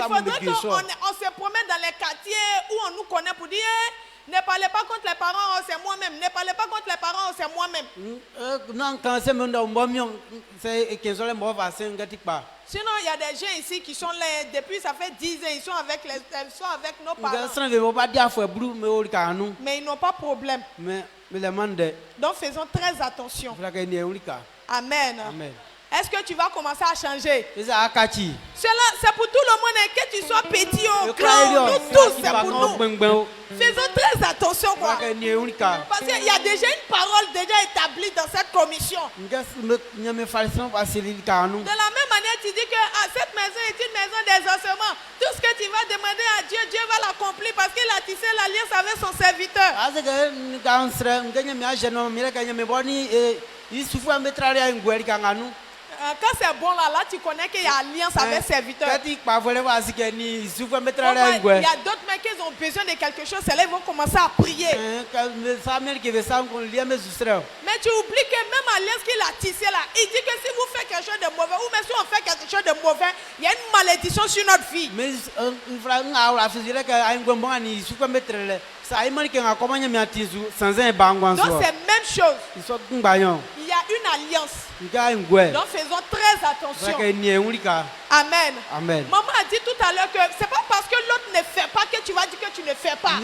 faudrait qu'on se promène dans les quartiers où on nous connaît pour dire, ne parlez pas contre les parents, c'est moi-même. Ne parlez pas contre les parents, c'est moi-même. Sinon, il y a des gens ici qui sont là depuis ça fait 10 ans, ils sont avec nos parents. Mais ils n'ont pas de problème. Donc faisons très attention. Amen. Est-ce que tu vas commencer à changer? C'est pour tout le monde, que tu sois petit ou grand, nous tous, c'est pour nous. Faisons très attention. Parce qu'il y a déjà une parole déjà établie dans cette commission. De la même manière, tu dis que cette maison est une maison d'exaucement. Tout ce que tu vas demander à Dieu, Dieu va l'accomplir parce qu'il a tissé l'alliance avec son serviteur. Quand c'est bon là, tu connais qu'il y a alliance avec serviteur. Il y a d'autres mecs qui ont besoin de quelque chose, c'est là ils vont commencer à prier. Mais tu oublies que même alliance qu'il a tissé là, il dit que si vous faites quelque chose de mauvais, ou même si on fait quelque chose de mauvais, il y a une malédiction sur notre vie. Donc c'est même chose. Il y a une alliance. Donc faisons très attention. Amen. Maman a dit tout à l'heure que c'est pas parce que l'autre ne fait pas que tu vas dire que tu ne fais pas.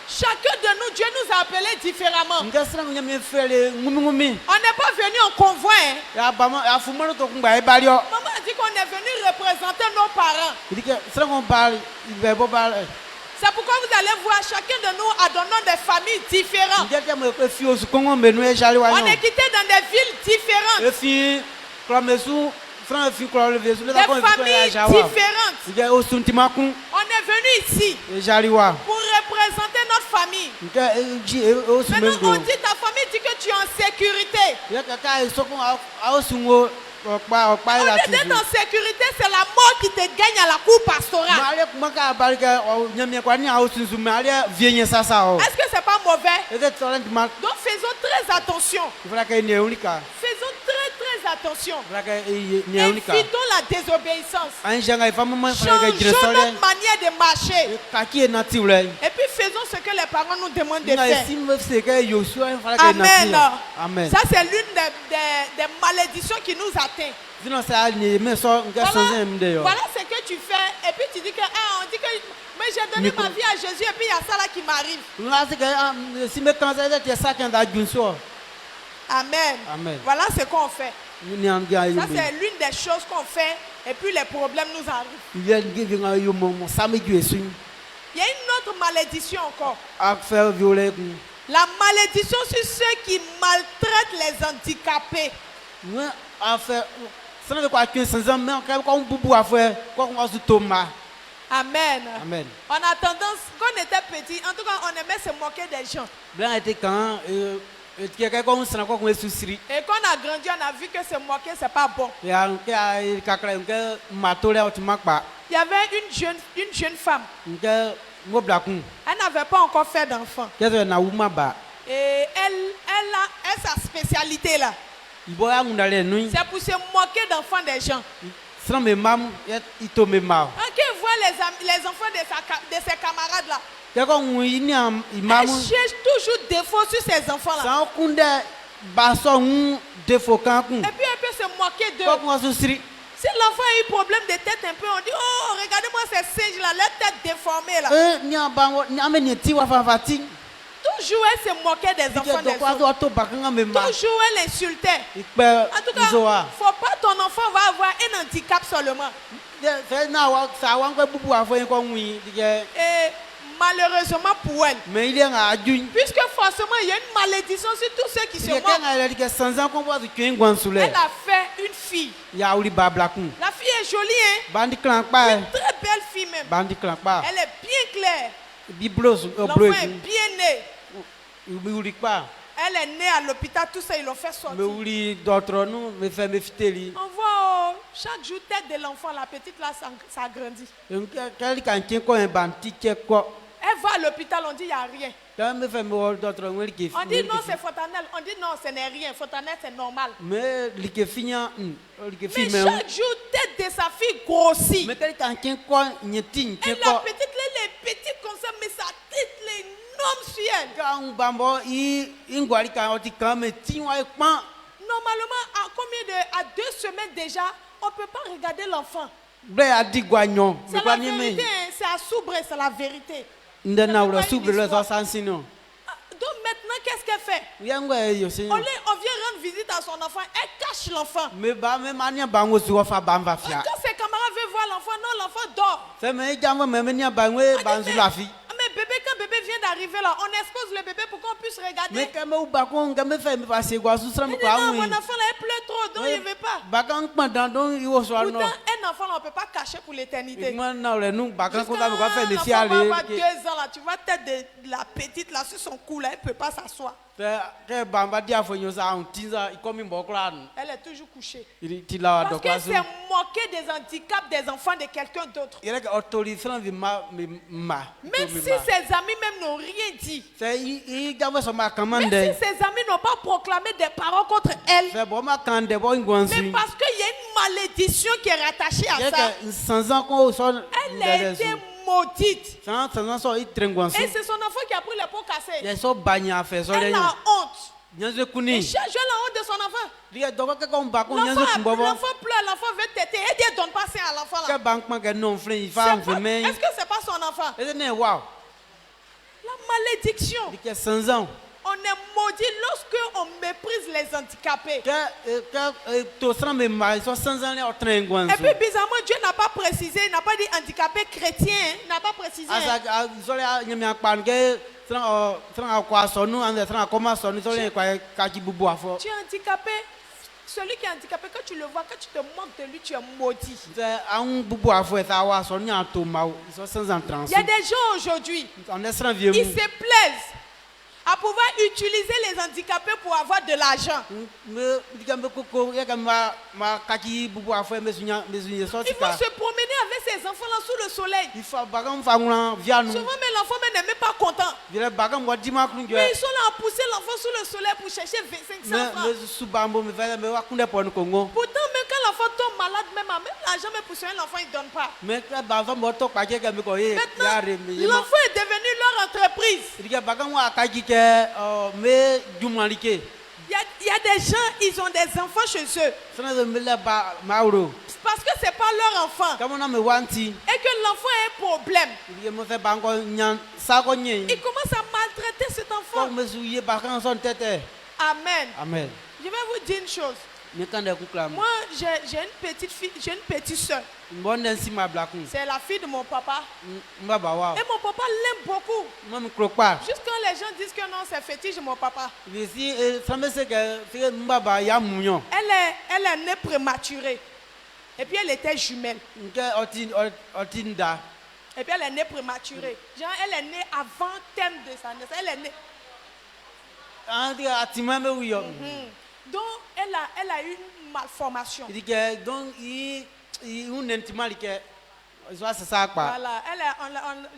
Chacun de nous, Dieu nous a appelés différemment. On n'est pas venu en convoi. Maman a dit qu'on est venu représenter nos parents. C'est pourquoi vous allez voir, chacun de nous a donné des familles différentes. On est quitté dans des villes différentes. Des familles différentes. On est venu ici pour représenter notre famille. Maintenant, on dit ta famille dit que tu es en sécurité. Au lieu d'être en sécurité, c'est la mort qui te gagne à la cour pastorale. Est-ce que c'est pas mauvais? Donc faisons très attention. Faisons très attention. Évitons la désobéissance. Changeons notre manière de marcher. Et puis faisons ce que les parents nous demandent de faire. Amen. Ça c'est l'une des malédictions qui nous atteint. Voilà ce que tu fais et puis tu dis que on dit que mais j'ai donné ma vie à Jésus et puis il y a ça là qui m'arrive. Amen. Voilà ce qu'on fait. Ça c'est l'une des choses qu'on fait et puis les problèmes nous arrivent. Il y a une autre malédiction encore. La malédiction sur ceux qui maltraitent les handicapés. Amen. On a tendance, quand on était petit, en tout cas, on aimait se moquer des gens. Et quand on a grandi, on a vu que se moquer, c'est pas bon. Il y avait une jeune femme. Elle n'avait pas encore fait d'enfant. Et elle a sa spécialité là. C'est pour se moquer d'enfants des gens. Quand il voit les enfants de ses camarades là, elle cherche toujours défaut sur ces enfants là. Et puis elle peut se moquer d'eux. Si l'enfant a eu problème de tête un peu, on dit, oh regardez-moi ces ces singes-là, leur tête déformée là. Toujours elle se moquait des enfants des autres. Toujours elle insultait. En tout cas, faut pas ton enfant va avoir un handicap seulement. Et malheureusement pour elle, puisque forcément il y a une malédiction sur tous ceux qui se moquent. Elle a fait une fille. La fille est jolie, hein? Une très belle fille même. Elle est bien claire. L'enfant est bien né. Elle est née à l'hôpital, tout ça, ils l'ont fait sortir. On voit chaque jour tête de l'enfant, la petite là, ça grandit. Elle va à l'hôpital, on dit il n'y a rien. On dit non, c'est Fontanelle. On dit non, ce n'est rien. Fontanelle, c'est normal. Mais chaque jour, tête de sa fille grossit. Et la petite, elle est petite comme ça, mais sa tête, elle est énorme sur elle. Normalement, à 2 semaines déjà, on ne peut pas regarder l'enfant. C'est la vérité, c'est à Soubré, c'est la vérité. Donc maintenant, qu'est-ce qu'elle fait? On vient rendre visite à son enfant, elle cache l'enfant. Quand ses camarades veulent voir l'enfant, non, l'enfant dort. Mais bébé, quand bébé vient d'arriver là, on expose le bébé pour qu'on puisse regarder. Mon enfant là, il pleure trop, donc il ne veut pas. Pourtant, un enfant là, on ne peut pas cacher pour l'éternité. Jusqu'à l'enfant va avoir 2 ans là, tu vois tête de la petite là sur son cou là, elle ne peut pas s'asseoir. Elle est toujours couchée. Parce qu'elle s'est moquée des handicaps des enfants de quelqu'un d'autre. Même si ses amis même n'ont rien dit. Même si ses amis n'ont pas proclamé des paroles contre elle. Mais parce qu'il y a une malédiction qui est rattachée à ça. Elle a été maudite. Et c'est son enfant qui a pris les pots cassés. Elle a honte. Et chaque jour, elle a honte de son enfant. L'enfant pleure, l'enfant veut téter. Elle dit, elle ne donne pas ça à l'enfant là. Est-ce que ce n'est pas son enfant? La malédiction. On est maudit lorsque on méprise les handicapés. Et puis bizarrement, Dieu n'a pas précisé, il n'a pas dit handicapé chrétien, il n'a pas précisé. Tu es handicapé. Celui qui est handicapé, quand tu le vois, quand tu te moques de lui, tu es maudit. Il y a des gens aujourd'hui, ils se plaisent à pouvoir utiliser les handicapés pour avoir de l'argent. Ils vont se promener avec ces enfants-là sous le soleil. Souvent, mais l'enfant n'est même pas content. Mais ils sont là à pousser l'enfant sous le soleil pour chercher 500 francs. Pourtant, même quand l'enfant tombe malade, même l'argent pour soigner l'enfant, ils ne donnent pas. Maintenant, l'enfant est devenu leur entreprise. Il y a des gens, ils ont des enfants chez eux. Parce que ce n'est pas leur enfant. Et que l'enfant a un problème. Il commence à maltraiter cet enfant. Amen. Amen. Je vais vous dire une chose. Moi, j'ai une petite fille, j'ai une petite soeur. C'est la fille de mon papa. Et mon papa l'aime beaucoup. Juste quand les gens disent que non, c'est fétiche de mon papa. Elle est née prématurée. Et puis elle était jumelle. Et puis elle est née prématurée. Genre, elle est née avant le thème de sa naissance. Elle est née. Donc, elle a eu une malformation. Voilà.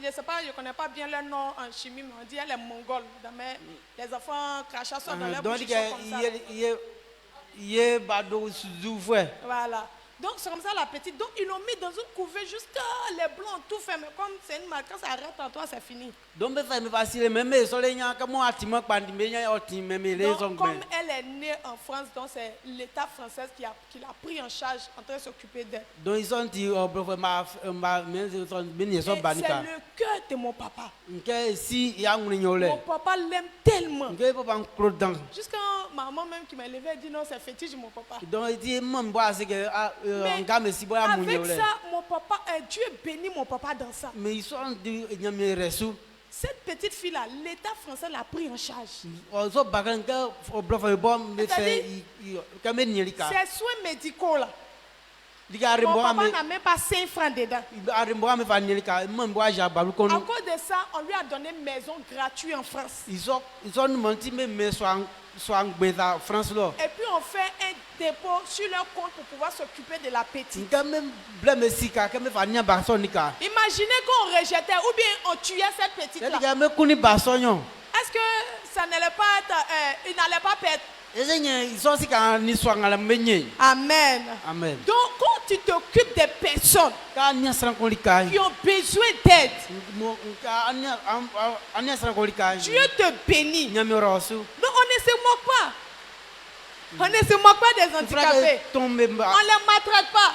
Je ne sais pas, je ne connais pas bien leur nom en chimie, mais on dit qu'elle est mongole. Les enfants crachats sont dans leur bouche comme ça. Voilà. Donc c'est comme ça la petite. Donc ils l'ont mis dans une couvée jusqu'à les blancs tout fait. Mais comme c'est une marque, quand ça arrête en toi, c'est fini. Donc comme elle est née en France, donc c'est l'État français qui l'a pris en charge en train de s'occuper d'elle. Donc ils ont dit, c'est le cœur de mon papa. Mon papa l'aime tellement. Jusqu'à maman même qui m'a levé, elle dit non, c'est fétiche mon papa. Donc il dit, mais avec ça, mon papa, Dieu bénit mon papa dans ça. Cette petite fille-là, l'État français l'a pris en charge. Ces soins médicaux là. Mon papa n'a même pas 5 francs dedans. À cause de ça, on lui a donné une maison gratuite en France. Et puis on fait un dépôt sur leur compte pour pouvoir s'occuper de la petite. Imaginez qu'on rejetait ou bien on tuait cette petite-là. Est-ce que ça n'allait pas être, il n'allait pas perdre? Amen. Amen. Donc quand tu t'occupes des personnes qui ont besoin d'aide, Dieu te bénit. Donc on ne se moque pas. On ne se moque pas des handicapés. On ne les maltraite pas.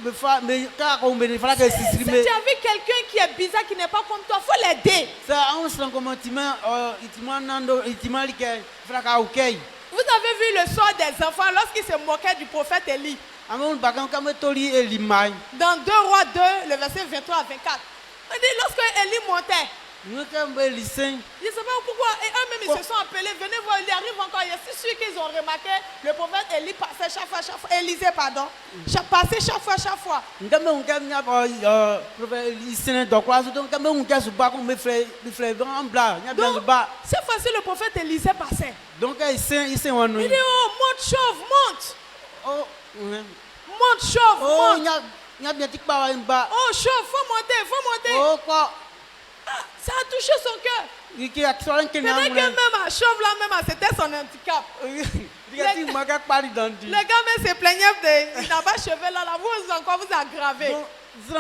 Si tu as vu quelqu'un qui est bizarre, qui n'est pas comme toi, il faut l'aider. Vous avez vu le sort des enfants lorsqu'ils se moquaient du prophète Élie. Dans 2 Rois 2, le verset 23 à 24. On dit lorsque Élie montait, je ne sais pas pourquoi, et eux-mêmes ils se sont appelés, venez voir, il arrive encore. Je suis sûr qu'ils ont remarqué le prophète Élie passait chaque fois, Élisée, pardon, passait chaque fois. Cette fois-ci, le prophète Élisée passait. Donc, il dit, oh, monte, chauve, monte. Monte, chauve, monte. Oh, chauve, faut monter. Ça a touché son cœur. Peut-être que même à chauve là, même c'était son handicap. Le gars même se plaignait, il n'a pas cheveux là, vous encore vous aggravez. Ça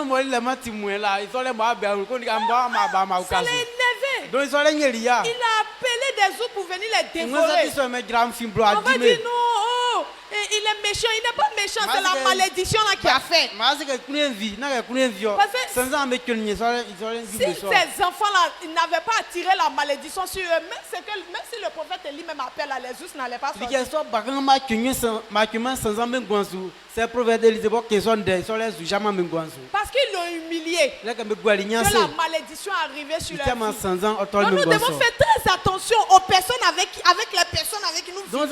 l'a énervé. Il a appelé des autres pour venir les dévorer. On va dire non, oh, il est méchant. Il n'est pas méchant, c'est la malédiction là qui a fait. Parce que si ces enfants là n'avaient pas attiré la malédiction sur eux, même si le prophète Élie même appelle à les us n'allait pas sortir. Parce qu'ils l'ont humilié. Que la malédiction est arrivée sur leur vie. Donc nous devons faire très attention aux personnes avec les personnes avec qui nous vivons.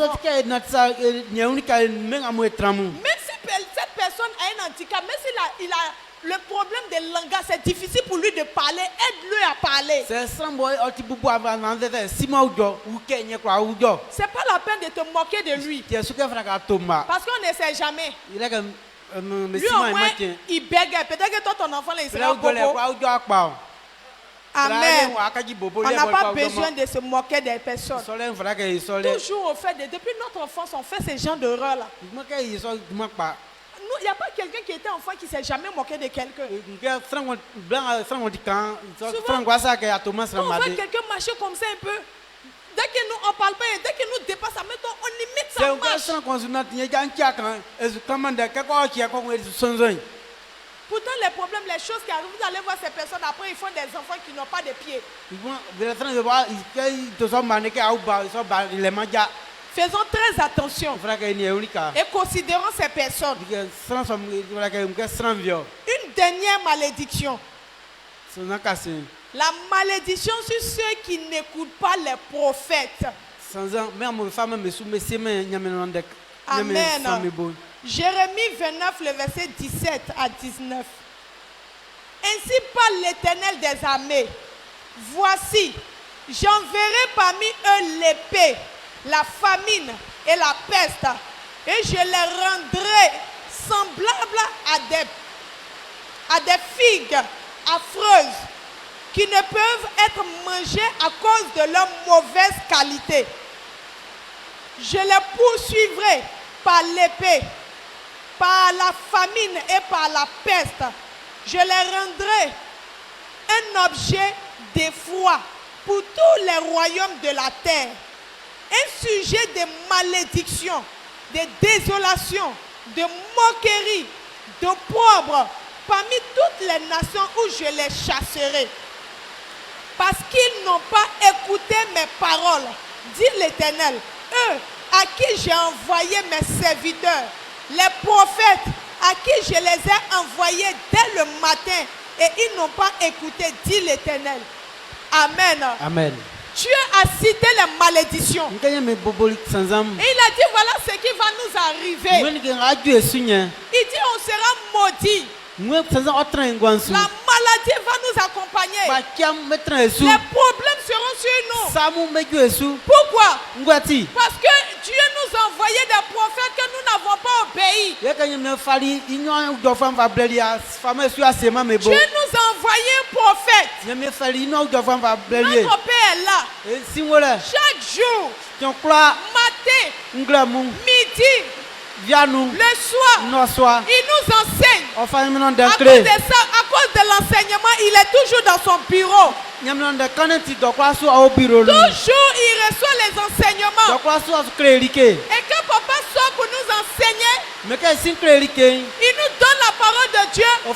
Même si cette personne a un handicap, même s'il a le problème de langage, c'est difficile pour lui de parler, aide-le à parler. C'est pas la peine de te moquer de lui. Parce qu'on ne sait jamais. Lui au moins, il bègue. Peut-être que toi, ton enfant, il sera bobo. Amen. On n'a pas besoin de se moquer des personnes. Toujours au fait, depuis notre enfance, on fait ces genres d'erreurs-là. Il n'y a pas quelqu'un qui était enfant qui ne s'est jamais moqué de quelqu'un. Souvent, on voit quelqu'un marcher comme ça un peu. Dès que nous on parle pas, dès que nous dépassons, on limite sa marche. Pourtant, les problèmes, les choses qui arrivent, vous allez voir ces personnes, après ils font des enfants qui n'ont pas de pieds. Faisons très attention et considérons ces personnes. Une dernière malédiction. La malédiction sur ceux qui n'écoutent pas les prophètes. Amen. Jérémie 29, le verset 17 à 19. Ainsi parle l'Éternel des armées. Voici, j'enverrai parmi eux l'épée, la famine et la peste, et je les rendrai semblables à des figues affreuses qui ne peuvent être mangées à cause de leur mauvaise qualité. Je les poursuivrai par l'épée par la famine et par la peste, je les rendrai un objet d'effroi pour tous les royaumes de la terre, un sujet de malédiction, de désolation, de moquerie, d'opprobre parmi toutes les nations où je les chasserai. Parce qu'ils n'ont pas écouté mes paroles, dit l'Éternel, eux à qui j'ai envoyé mes serviteurs, les prophètes à qui je les ai envoyés dès le matin, et ils n'ont pas écouté, dit l'Éternel. Amen. Amen. Dieu a cité les malédictions. Et il a dit, voilà ce qui va nous arriver. Il dit, on sera maudit. La maladie va nous accompagner. Les problèmes seront sur nous. Pourquoi? Parce que Dieu nous a envoyé des prophètes que nous n'avons pas obéi. Dieu nous a envoyé un prophète. Notre Père est là. Chaque jour, matin, midi, le soir, il nous enseigne. À cause de l'enseignement, il est toujours dans son bureau. Toujours il reçoit les enseignements. Et quand papa sort pour nous enseigner, il nous donne la parole de Dieu. Et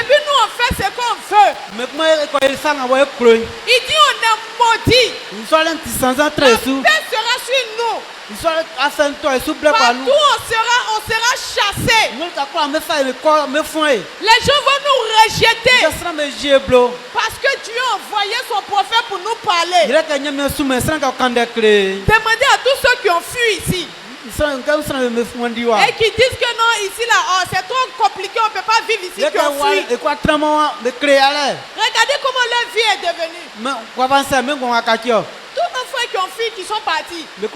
puis nous on fait ce qu'on veut. Il dit on est maudit. La paix sera sur nous. Partout on sera chassé. Les gens vont nous rejeter. Parce que Dieu a envoyé son prophète pour nous parler. Demandez à tous ceux qui ont fui ici. Et qui disent que non, ici là, oh, c'est trop compliqué, on ne peut pas vivre ici. Qui ont fui. Regardez comment leur vie est devenue. Tous nos frères qui ont fui, qui sont partis. Il y a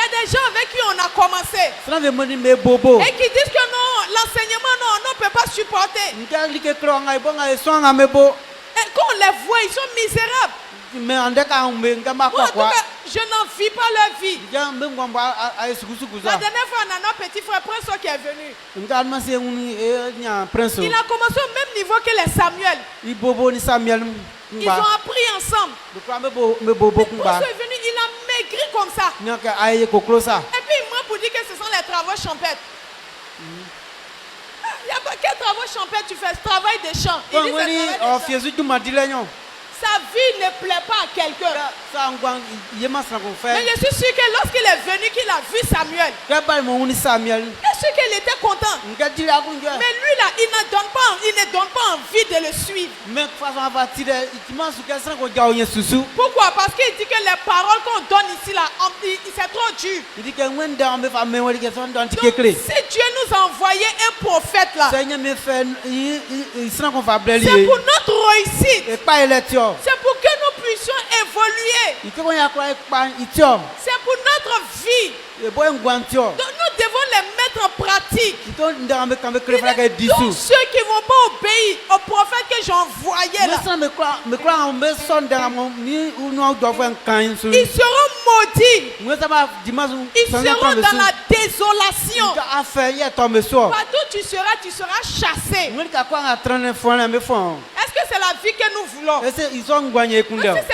des gens avec qui on a commencé. Et qui disent que non, l'enseignement, non, on ne peut pas supporter. Et quand on les voit, ils sont misérables. Moi, en tout cas, je n'envie pas leur vie. La dernière fois, on a notre petit frère Prince qui est venu. Il a commencé au même niveau que les Samuel. Ils ont appris ensemble. Mais Prince est venu, il a maigri comme ça. Et puis moi pour dire que ce sont les travaux champêtres. Il n'y a pas quel travaux champêtres tu fais, ce travail de champ. Sa vie ne plaît pas à quelqu'un. Mais je suis sûr que lorsqu'il est venu, qu'il a vu Samuel, je suis sûr qu'il était content. Mais lui là, il ne donne pas envie de le suivre. Pourquoi? Parce qu'il dit que les paroles qu'on donne ici là, c'est trop dur. Donc, si Dieu nous a envoyé un prophète là, c'est pour notre réussite. C'est pour que nous puissions évoluer. C'est pour notre vie. Donc nous devons les mettre en pratique. Donc ceux qui ne vont pas obéir au prophète que j'ai envoyé là, ils seront maudits. Ils seront dans la désolation. Partout tu seras chassé. Est-ce que c'est la vie que nous voulons? Est-ce que ce n'est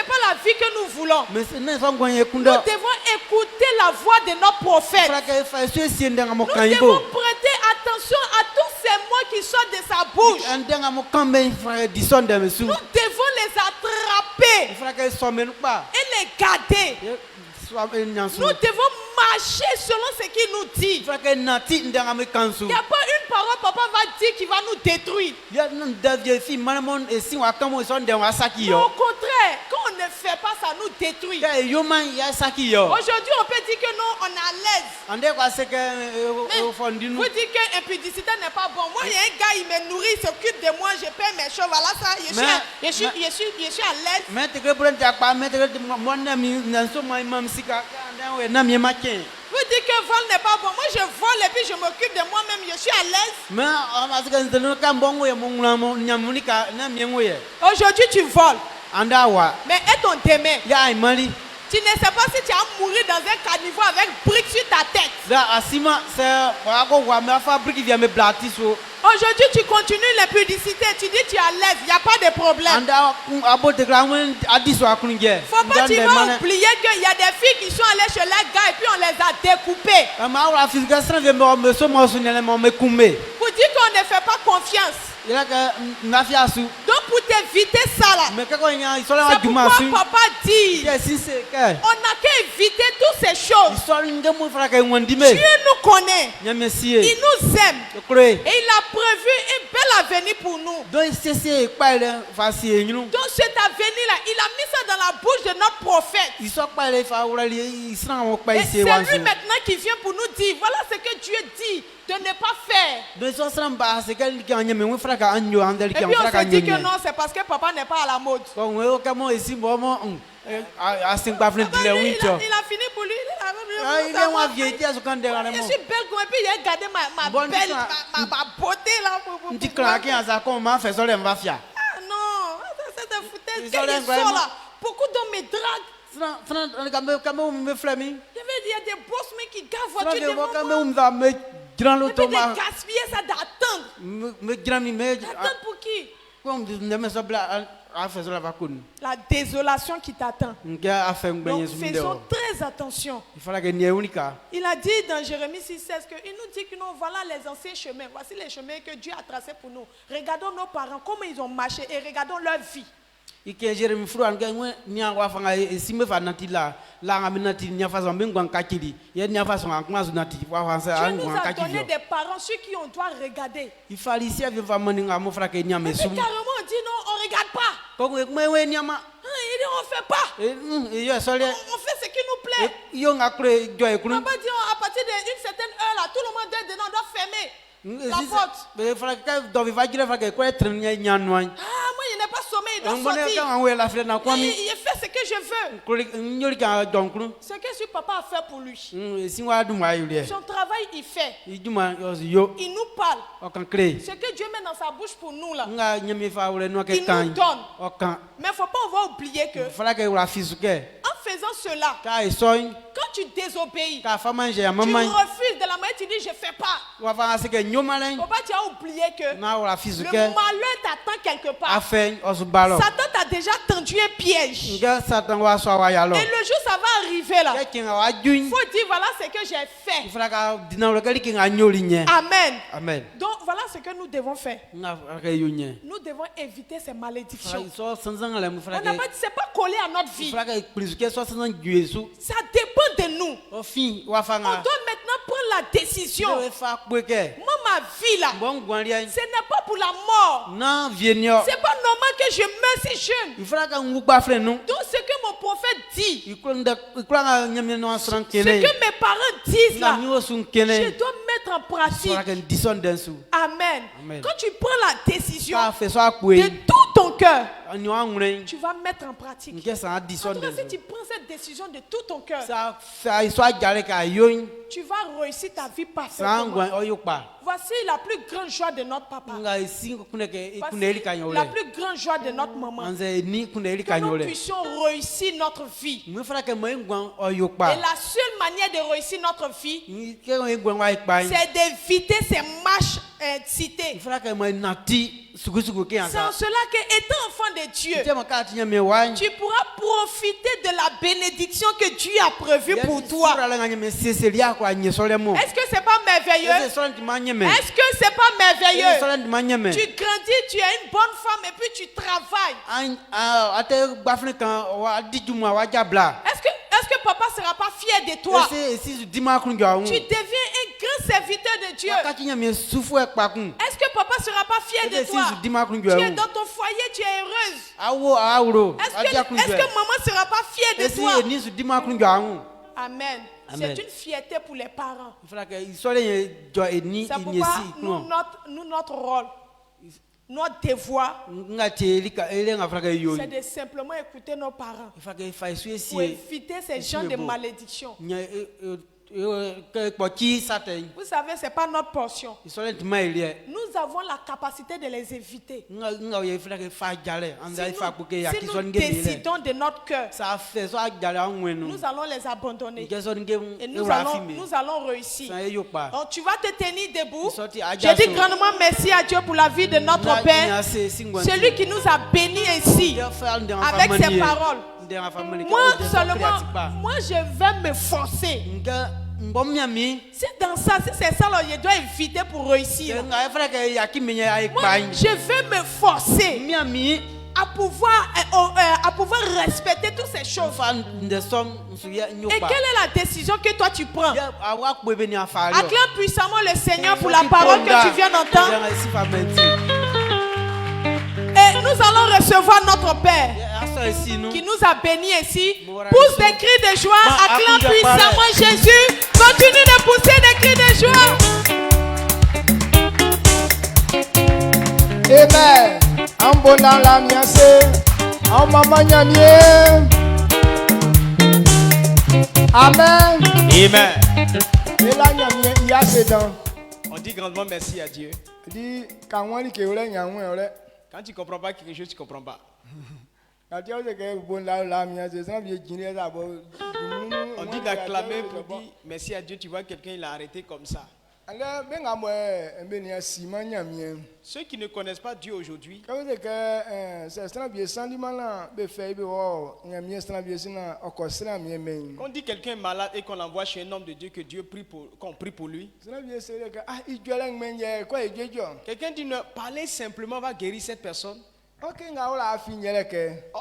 pas la vie que nous voulons? Nous devons écouter la voix de notre prophète. Nous devons prêter attention à tous ces mots qui sortent de sa bouche. Nous devons les attraper et les garder. Nous devons marcher selon ce qu'il nous dit. Il n'y a pas une parole papa va dire qui va nous détruire. Mais au contraire, quand on ne fait pas ça, nous détruit. Aujourd'hui, on peut dire que non, on est à l'aise. Vous dites que l'impudicité n'est pas bon. Moi, il y a un gars, il me nourrit, il s'occupe de moi, je paie mes choses. Voilà ça, je suis à l'aise. Vous dites que vol n'est pas bon. Moi, je vole et puis je m'occupe de moi-même. Je suis à l'aise. Aujourd'hui, tu voles. Mais est ton demain? Tu ne sais pas si tu vas mourir dans un caniveau avec briques sur ta tête. Aujourd'hui, tu continues l'impudicité. Tu dis tu es à l'aise. Il n'y a pas de problème. Faut pas tu vas oublier qu'il y a des filles qui sont allées chez les gars et puis on les a découpées. Pour dire qu'on ne fait pas confiance. Donc pour t'éviter ça là, c'est pourquoi papa dit on n'a qu'à éviter toutes ces choses. Dieu nous connaît, il nous aime et il a prévu un bel avenir pour nous. Donc cet avenir là, il a mis ça dans la bouche de notre prophète. Et c'est lui maintenant qui vient pour nous dire voilà ce que Dieu dit de ne pas faire. Et puis on se dit que non, c'est parce que papa n'est pas à la mode. Il a fini pour lui. Je suis belle comme et puis il a gardé ma belle ma beauté là. Ah non, c'est de foutaise. Quel là. Beaucoup d'hommes me draguent. Il y a des boss mais qui gavent voiture devant moi. Et puis de gaspiller ça d'attendre. Attendre pour qui? La désolation qui t'attend. Donc faisons très attention. Il a dit dans Jérémie 6,16 qu'il nous dit que nous voilà les anciens chemins. Voici les chemins que Dieu a tracés pour nous. Regardons nos parents, comment ils ont marché et regardons leur vie. Dieu nous a donné des parents sur qui on doit regarder. Et puis carrément on dit non, on ne regarde pas. Il dit on ne fait pas. On fait ce qui nous plaît. Papa dit à partir d'une certaine heure là, tout le monde est dedans, on doit fermer la porte. Moi il n'est pas sommeil, il doit sortir. Il fait ce que je veux. Ce que ce papa a fait pour lui. Son travail il fait. Il nous parle. Ce que Dieu met dans sa bouche pour nous là, il nous donne. Mais il ne faut pas oublier que en faisant cela, quand tu désobéis, tu refuses de la manière, tu dis je ne fais pas. Faut pas tu as oublié que le malheur t'attend quelque part. Satan t'a déjà tendu un piège. Et le jour ça va arriver là, il faut dire voilà ce que j'ai fait. Amen. Donc voilà ce que nous devons faire. Nous devons éviter ces malédictions. On n'a pas dit c'est pas collé à notre vie. Ça dépend de nous. On doit maintenant prendre la décision. Moi ma vie là, ce n'est pas pour la mort. C'est pas normal que je meure si jeune. Donc ce que mon prophète dit, ce que mes parents disent là, je dois mettre en pratique. Amen. Quand tu prends la décision de tout ton cœur, tu vas mettre en pratique. En tout cas, si tu prends cette décision de tout ton cœur, tu vas réussir ta vie parfaitement. Voici la plus grande joie de notre papa. Voici la plus grande joie de notre maman. Que nous puissions réussir notre vie. Et la seule manière de réussir notre vie, c'est d'éviter ces marches citées. C'est en cela que, étant enfant de Dieu, tu pourras profiter de la bénédiction que Dieu a prévue pour toi. Est-ce que c'est pas merveilleux? Est-ce que c'est pas merveilleux? Tu grandis, tu es une bonne femme et puis tu travailles. Est-ce que papa ne sera pas fier de toi? Tu deviens un grand serviteur de Dieu. Est-ce que papa ne sera pas fier de toi? Tu es dans ton foyer, tu es heureuse. Est-ce que maman ne sera pas fière de toi? Amen. C'est une fierté pour les parents. C'est pourquoi notre rôle, notre devoir, c'est de simplement écouter nos parents pour éviter ces gens de malédiction. Vous savez, c'est pas notre portion. Nous avons la capacité de les éviter. Si nous décidons de notre cœur, nous allons les abandonner. Et nous allons réussir. Donc, tu vas te tenir debout. Je dis grandement merci à Dieu pour la vie de notre Père. Celui qui nous a bénis ici avec ses paroles. Moi je vais me forcer. C'est dans ça, si c'est ça, je dois éviter pour réussir. Moi, je vais me forcer à pouvoir respecter toutes ces choses. Et quelle est la décision que toi tu prends? Acclame puissamment le Seigneur pour la parole que tu viens d'entendre. Et nous allons recevoir notre Père qui nous a bénis ici. Pousse des cris de joie. Acclame puissamment Jésus. Continue de pousser des cris de joie. Amen. Ambona la miase. Amama nyamie. Amen. Amen. Et la nyamie yase dans. On dit grandement merci à Dieu. Dit quand tu ne comprends pas quelque chose, tu ne comprends pas. On dit d'acclamer pour dire merci à Dieu. Tu vois quelqu'un, il a arrêté comme ça. Ceux qui ne connaissent pas Dieu aujourd'hui, quand on dit quelqu'un est malade et qu'on l'envoie chez un homme de Dieu, que Dieu prie qu'on prie pour lui. Quelqu'un dit parler simplement va guérir cette personne. Or,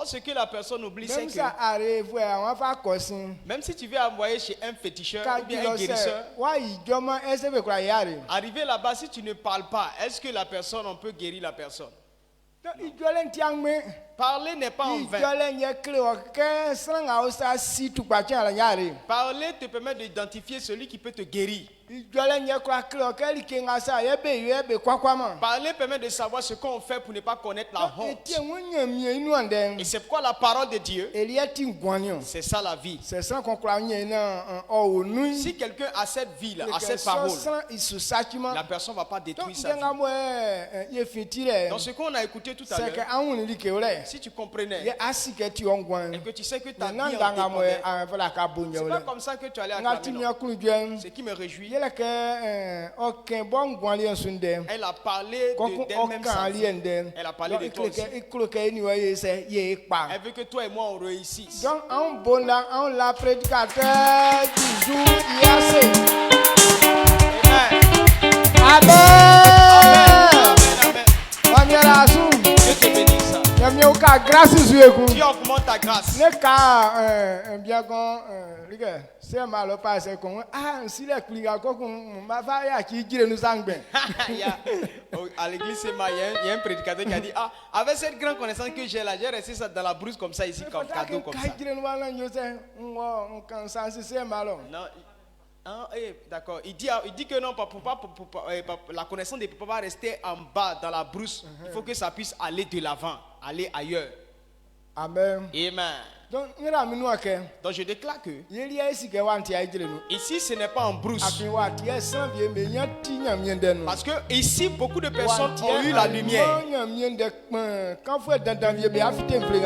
ce que la personne oublie, c'est que même si tu veux envoyer chez un féticheur ou bien un guérisseur, arriver là-bas, si tu ne parles pas, est-ce que la personne, on peut guérir la personne? Parler n'est pas en vain. Parler te permet d'identifier celui qui peut te guérir. Parler permet de savoir ce qu'on fait pour ne pas connaître la honte. Et c'est pourquoi la parole de Dieu, c'est ça la vie. Si quelqu'un a cette vie-là, a cette parole, la personne ne va pas détruire sa vie. Dans ce qu'on a écouté tout à l'heure, si tu comprenais et que tu sais que ta vie en dépendait, c'est pas comme ça que tu allais acclamer. Ce qui me réjouit, elle a parlé d'elle-même sa vie. Elle a parlé de toi aussi. Elle veut que toi et moi on réussisse. Donc, on l'a prédicateur du jour hier. Amen. Dieu te bénisse. Dieu augmente ta grâce. À l'église, il y a un prédicateur qui a dit avec cette grande connaissance que j'ai là, j'ai resté ça dans la brousse comme ça, ici, comme cadeau, comme ça. Non, d'accord. Il dit que non, la connaissance ne peut pas rester en bas dans la brousse. Il faut que ça puisse aller de l'avant, aller ailleurs. Amen. Amen. Donc je déclare que ici ce n'est pas en brousse. Parce que ici beaucoup de personnes ont eu la lumière.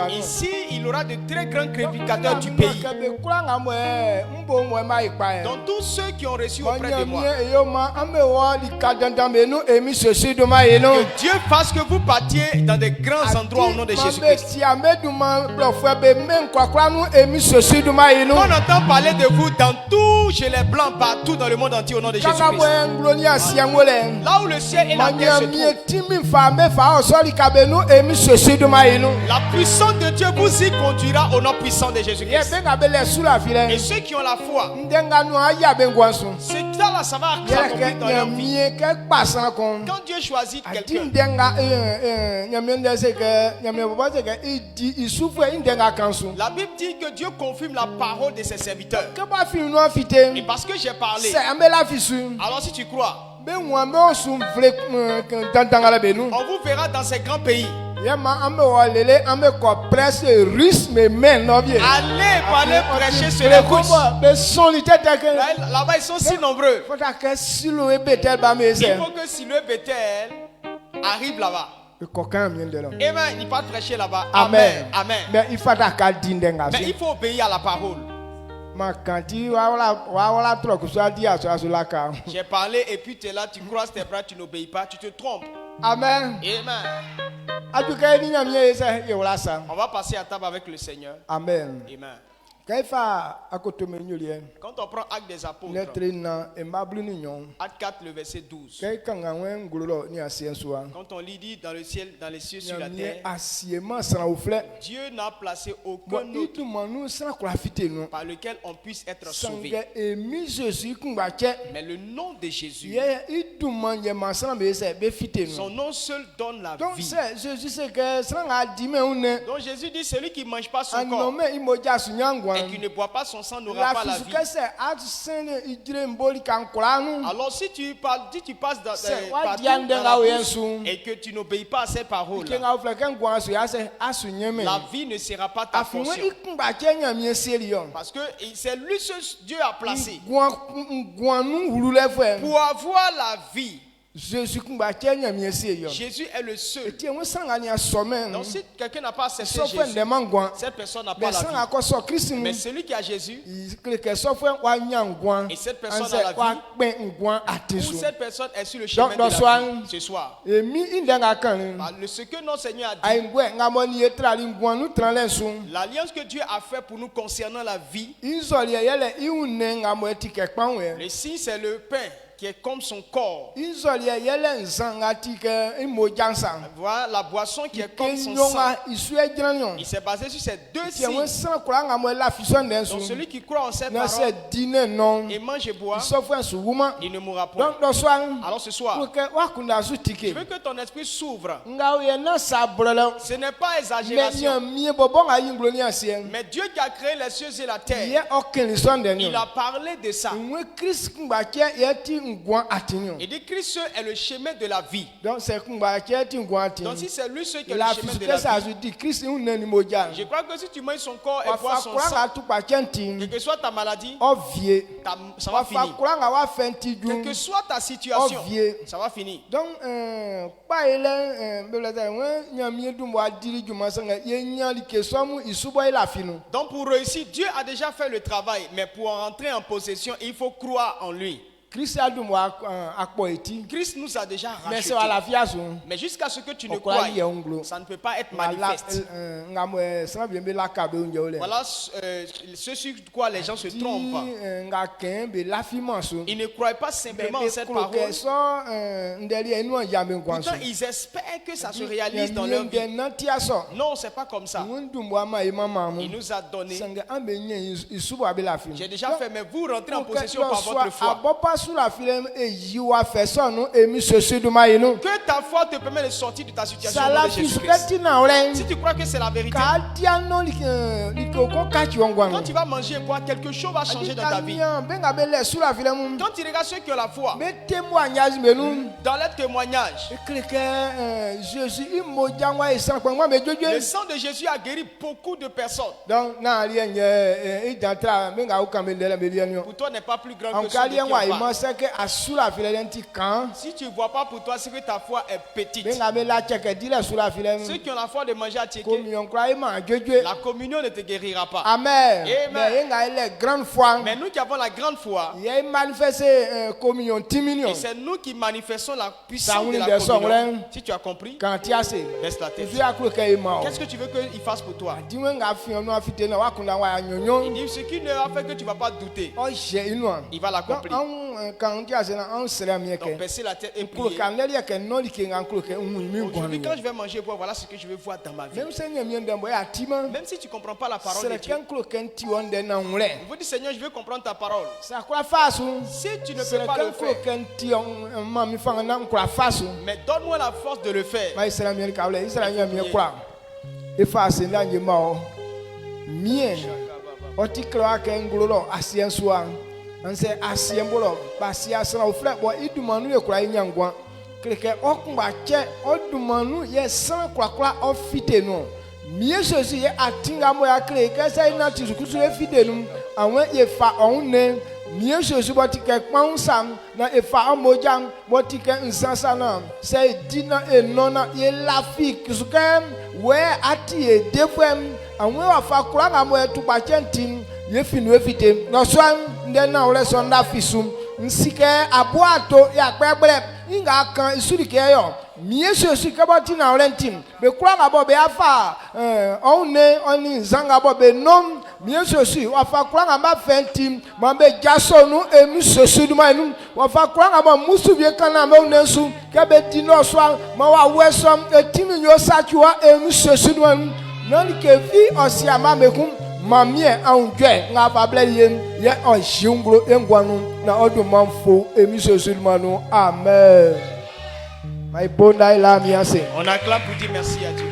Ici il y aura de très grands prédicateurs du pays. Donc tous ceux qui ont reçu auprès de moi, que Dieu fasse que vous partiez dans de grands endroits au nom de Jésus-Christ. On entend parler de vous dans tout, chez les blancs, partout dans le monde entier au nom de Jésus-Christ. Là où le ciel et la terre se trouvent, la puissance de Dieu vous y conduira au nom puissant de Jésus-Christ. Et ceux qui ont la foi, c'est là ça va s'accomplir dans leur vie. Quand Dieu choisit quelqu'un, la Bible dit que Dieu confirme la parole de ses serviteurs. Et parce que j'ai parlé, alors si tu crois, on vous verra dans ces grands pays. Allez parler prêcher sur les Russes. Là-bas ils sont si nombreux. Il faut que Siloué Bethel arrive là-bas. Amen. Il va prêcher là-bas. Amen. Amen. Mais il faut obéir à la parole. J'ai parlé et puis tu es là, tu croises tes bras, tu n'obéis pas, tu te trompes. Amen. Amen. On va passer à table avec le Seigneur. Amen. Amen. Quand on prend Actes des Apôtres, Acte 4, le verset 12. Quand on lit dit dans le ciel, dans les cieux, sur la terre, Dieu n'a placé aucun autre par lequel on puisse être sauvé. Mais le nom de Jésus, son nom seul donne la vie. Donc Jésus dit, celui qui ne mange pas son corps et qui ne boit pas son sang n'aura pas la vie. Alors si tu passes dans la bouche et que tu n'obéis pas à ces paroles, la vie ne sera pas ta portion. Parce que c'est lui ce Dieu a placé pour avoir la vie. Jésus est le seul. Donc si quelqu'un n'a pas accepté Jésus, cette personne n'a pas la vie. Mais celui qui a Jésus, et cette personne a la vie, ou cette personne est sur le chemin de la vie ce soir. Ce que notre Seigneur a dit, l'alliance que Dieu a fait pour nous concernant la vie, le signe c'est le pain qui est comme son corps. Voilà la boisson qui est comme son sang. Il s'est basé sur ces deux signes. Donc celui qui croit en cette parole et mange et boit, il ne mourra pas. Alors ce soir, je veux que ton esprit s'ouvre. Ce n'est pas exagération. Mais Dieu qui a créé les cieux et la terre, il a parlé de ça. Il dit Christ est le chemin de la vie. Donc si c'est lui seul qui est le chemin de la vie, je crois que si tu manges son corps et bois son sang, quelle que soit ta maladie, ça va finir. Quelle que soit ta situation, ça va finir. Donc pour réussir, Dieu a déjà fait le travail, mais pour entrer en possession, il faut croire en lui. Christ nous a déjà rachetés. Mais jusqu'à ce que tu ne crois, ça ne peut pas être manifeste. Voilà ce sur quoi les gens se trompent. Ils ne croient pas simplement en cette parole. Pourtant, ils espèrent que ça se réalise dans leur vie. Non, c'est pas comme ça. Il nous a donné. J'ai déjà fait, mais vous rentrez en possession par votre foi. Que ta foi te permet de sortir de ta situation de Jésus-Christ. Si tu crois que c'est la vérité, quand tu vas manger et boire, quelque chose va changer dans ta vie. Quand tu regardes ceux qui ont la foi, dans leur témoignage, le sang de Jésus a guéri beaucoup de personnes. Pour toi n'est pas plus grand que celui qui en parle. Si tu ne vois pas pour toi, c'est que ta foi est petite. Ceux qui ont la foi de manger à Tchéké, la communion ne te guérira pas. Amen. Mais nous qui avons la grande foi, et c'est nous qui manifestons la puissance de la communion. Si tu as compris, baisse la tête. Qu'est-ce que tu veux qu'il fasse pour toi? Il dit ce qui ne va faire que tu ne vas pas douter, il va l'accomplir. Donc baisser la tête et prier. Aujourd'hui, quand je vais manger et boire, voilà ce que je vais voir dans ma vie. Même si tu ne comprends pas la parole de Dieu, vous dites Seigneur, je veux comprendre ta parole. Si tu ne peux pas le faire, mais donne-moi la force de le faire. Quelqu'un okumbache odumanu ye san kwakwa ofitenu. Mieux ceci ye atinga moya clé que ça ina tisukusu efidenu. Awen ye fa onne. Mieux ceci botike kpansam na efa amojam botike nsansana. C'est dina enona ye lafi kisukem we ati e defem. Awen wa fa kuranga moya tubachentin ye finu efite. No swan ndena ole sonda fisum. Nsike abuato ya kpebre inga kan isurike yo miye sosu kabati na orentim be kura ngabo be afa onne oni zanga bo be nom miye sosu wafa kura ngamba fentim mambe jasonu emu sosu duma enu wafa kura ngabo musu vie kana me onensu kebe dino swa ma wa wesom etimi yo sachiwa emu sosu duma enu nani ke vi osiama mekum mamie aunjwe nga fable yen ye onjungro engwanu na odumanfo emiso sulmanu amen. My bonda ila miase. On acclame pour dire merci à Dieu.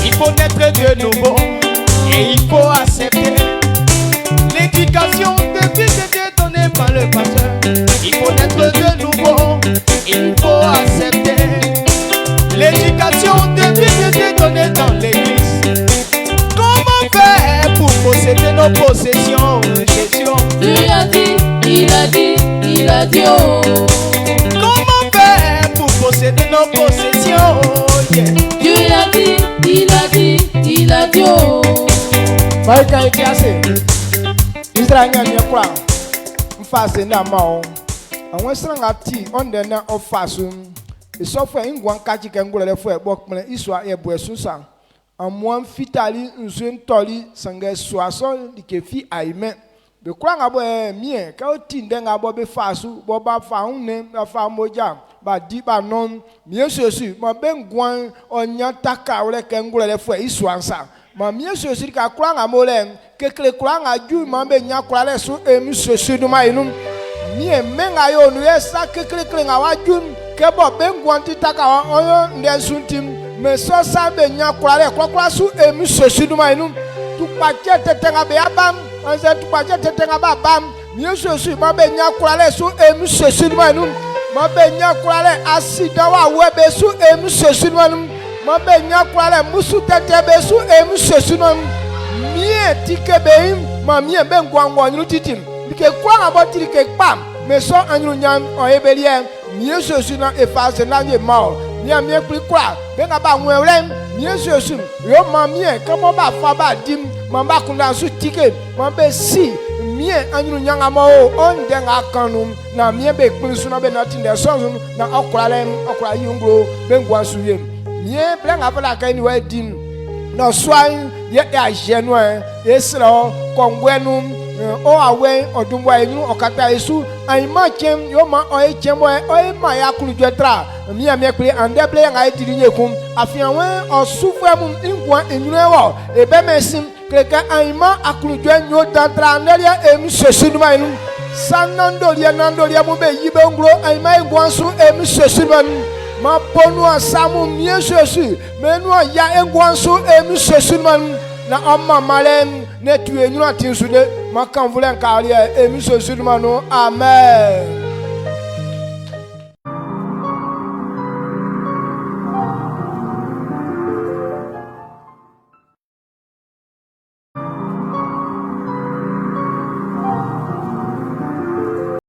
Il faut naître de nouveau et il faut accepter l'éducation de vie que Dieu donnée par le pasteur. Il faut naître de nouveau et il faut accepter l'éducation de vie que Dieu donnée dans l'église. Comment faire pour posséder nos possessions, Jésus? Dieu a dit, il a dit, il a dit oh. Comment faire pour posséder nos possessions? Yeah. Dieu a dit, il a dit, il a dit oh. Maika ikiase Israel nyanya kwa mfase na mao awon sranga ti onde na ofasu isofo ingwan kachi kengulele fo ebokpele iswa ebo esusa amwan fitali nsu ntoli sanga suaso dikefi aime be kwa ngabo mie ka oti ndenga bo be fasu bo ba fa hunne ba fa moja ba di ba non mie sosu mo bengwan onya taka wole kengulele fo iswansa ma mie sosu ka kwa ngamo le kekle kwa ngaju ma be nya kwa le su emi sosu duma inum mie menga yo nu esa kekle nga waju ke bo bengwan ti taka oyo ndensuntim me so sa be nya kwa le kwa su emi sosu duma inum tu pa tete nga be abam anze tu pa tete nga ba bam mie sosu ma be nya kwa le su emi sosu duma inum ma be nya kwa le asida wa webe su emi sosu duma inum ma be nya kwa le musu tete be su emi sosu duma inum mie tikebeim ma mie be ngwango nyu titim dike kwa nga bo tike pam me so anyu nyam o ebelie mie sosu na efase na nye mao mie kuri kwa be nga ba nwerem mie sosu yo ma mie kamo ba fa ba dim ma ba kunda su tike ma be si mie anyu nyanga mo onde nga kanum na mie be kpinsu na be na tinde sonzu na okura yungro be ngwansu yem mie bre nga bala kai ni wa dim no swan ye ajenu esro kongwenu o awe odumwa enu okata esu aima chem yo ma o echemo o ma ya kulujwetra mi kuri andeble nga edirinye kum afianwe osufemu ingwa enyurewo ebemesim kreka aima akulujwe nyo tantra nelia emu sesunuma enu sanandolia nandolia mu be yibe ngro aima ingwansu emu sesunuma Ma ponu asamu mieux Jésus. Mais nous ya engwanso emi Jésus man na amma malem ne tué nous atin sude ma kan voulait carrière emi Jésus man. Amen.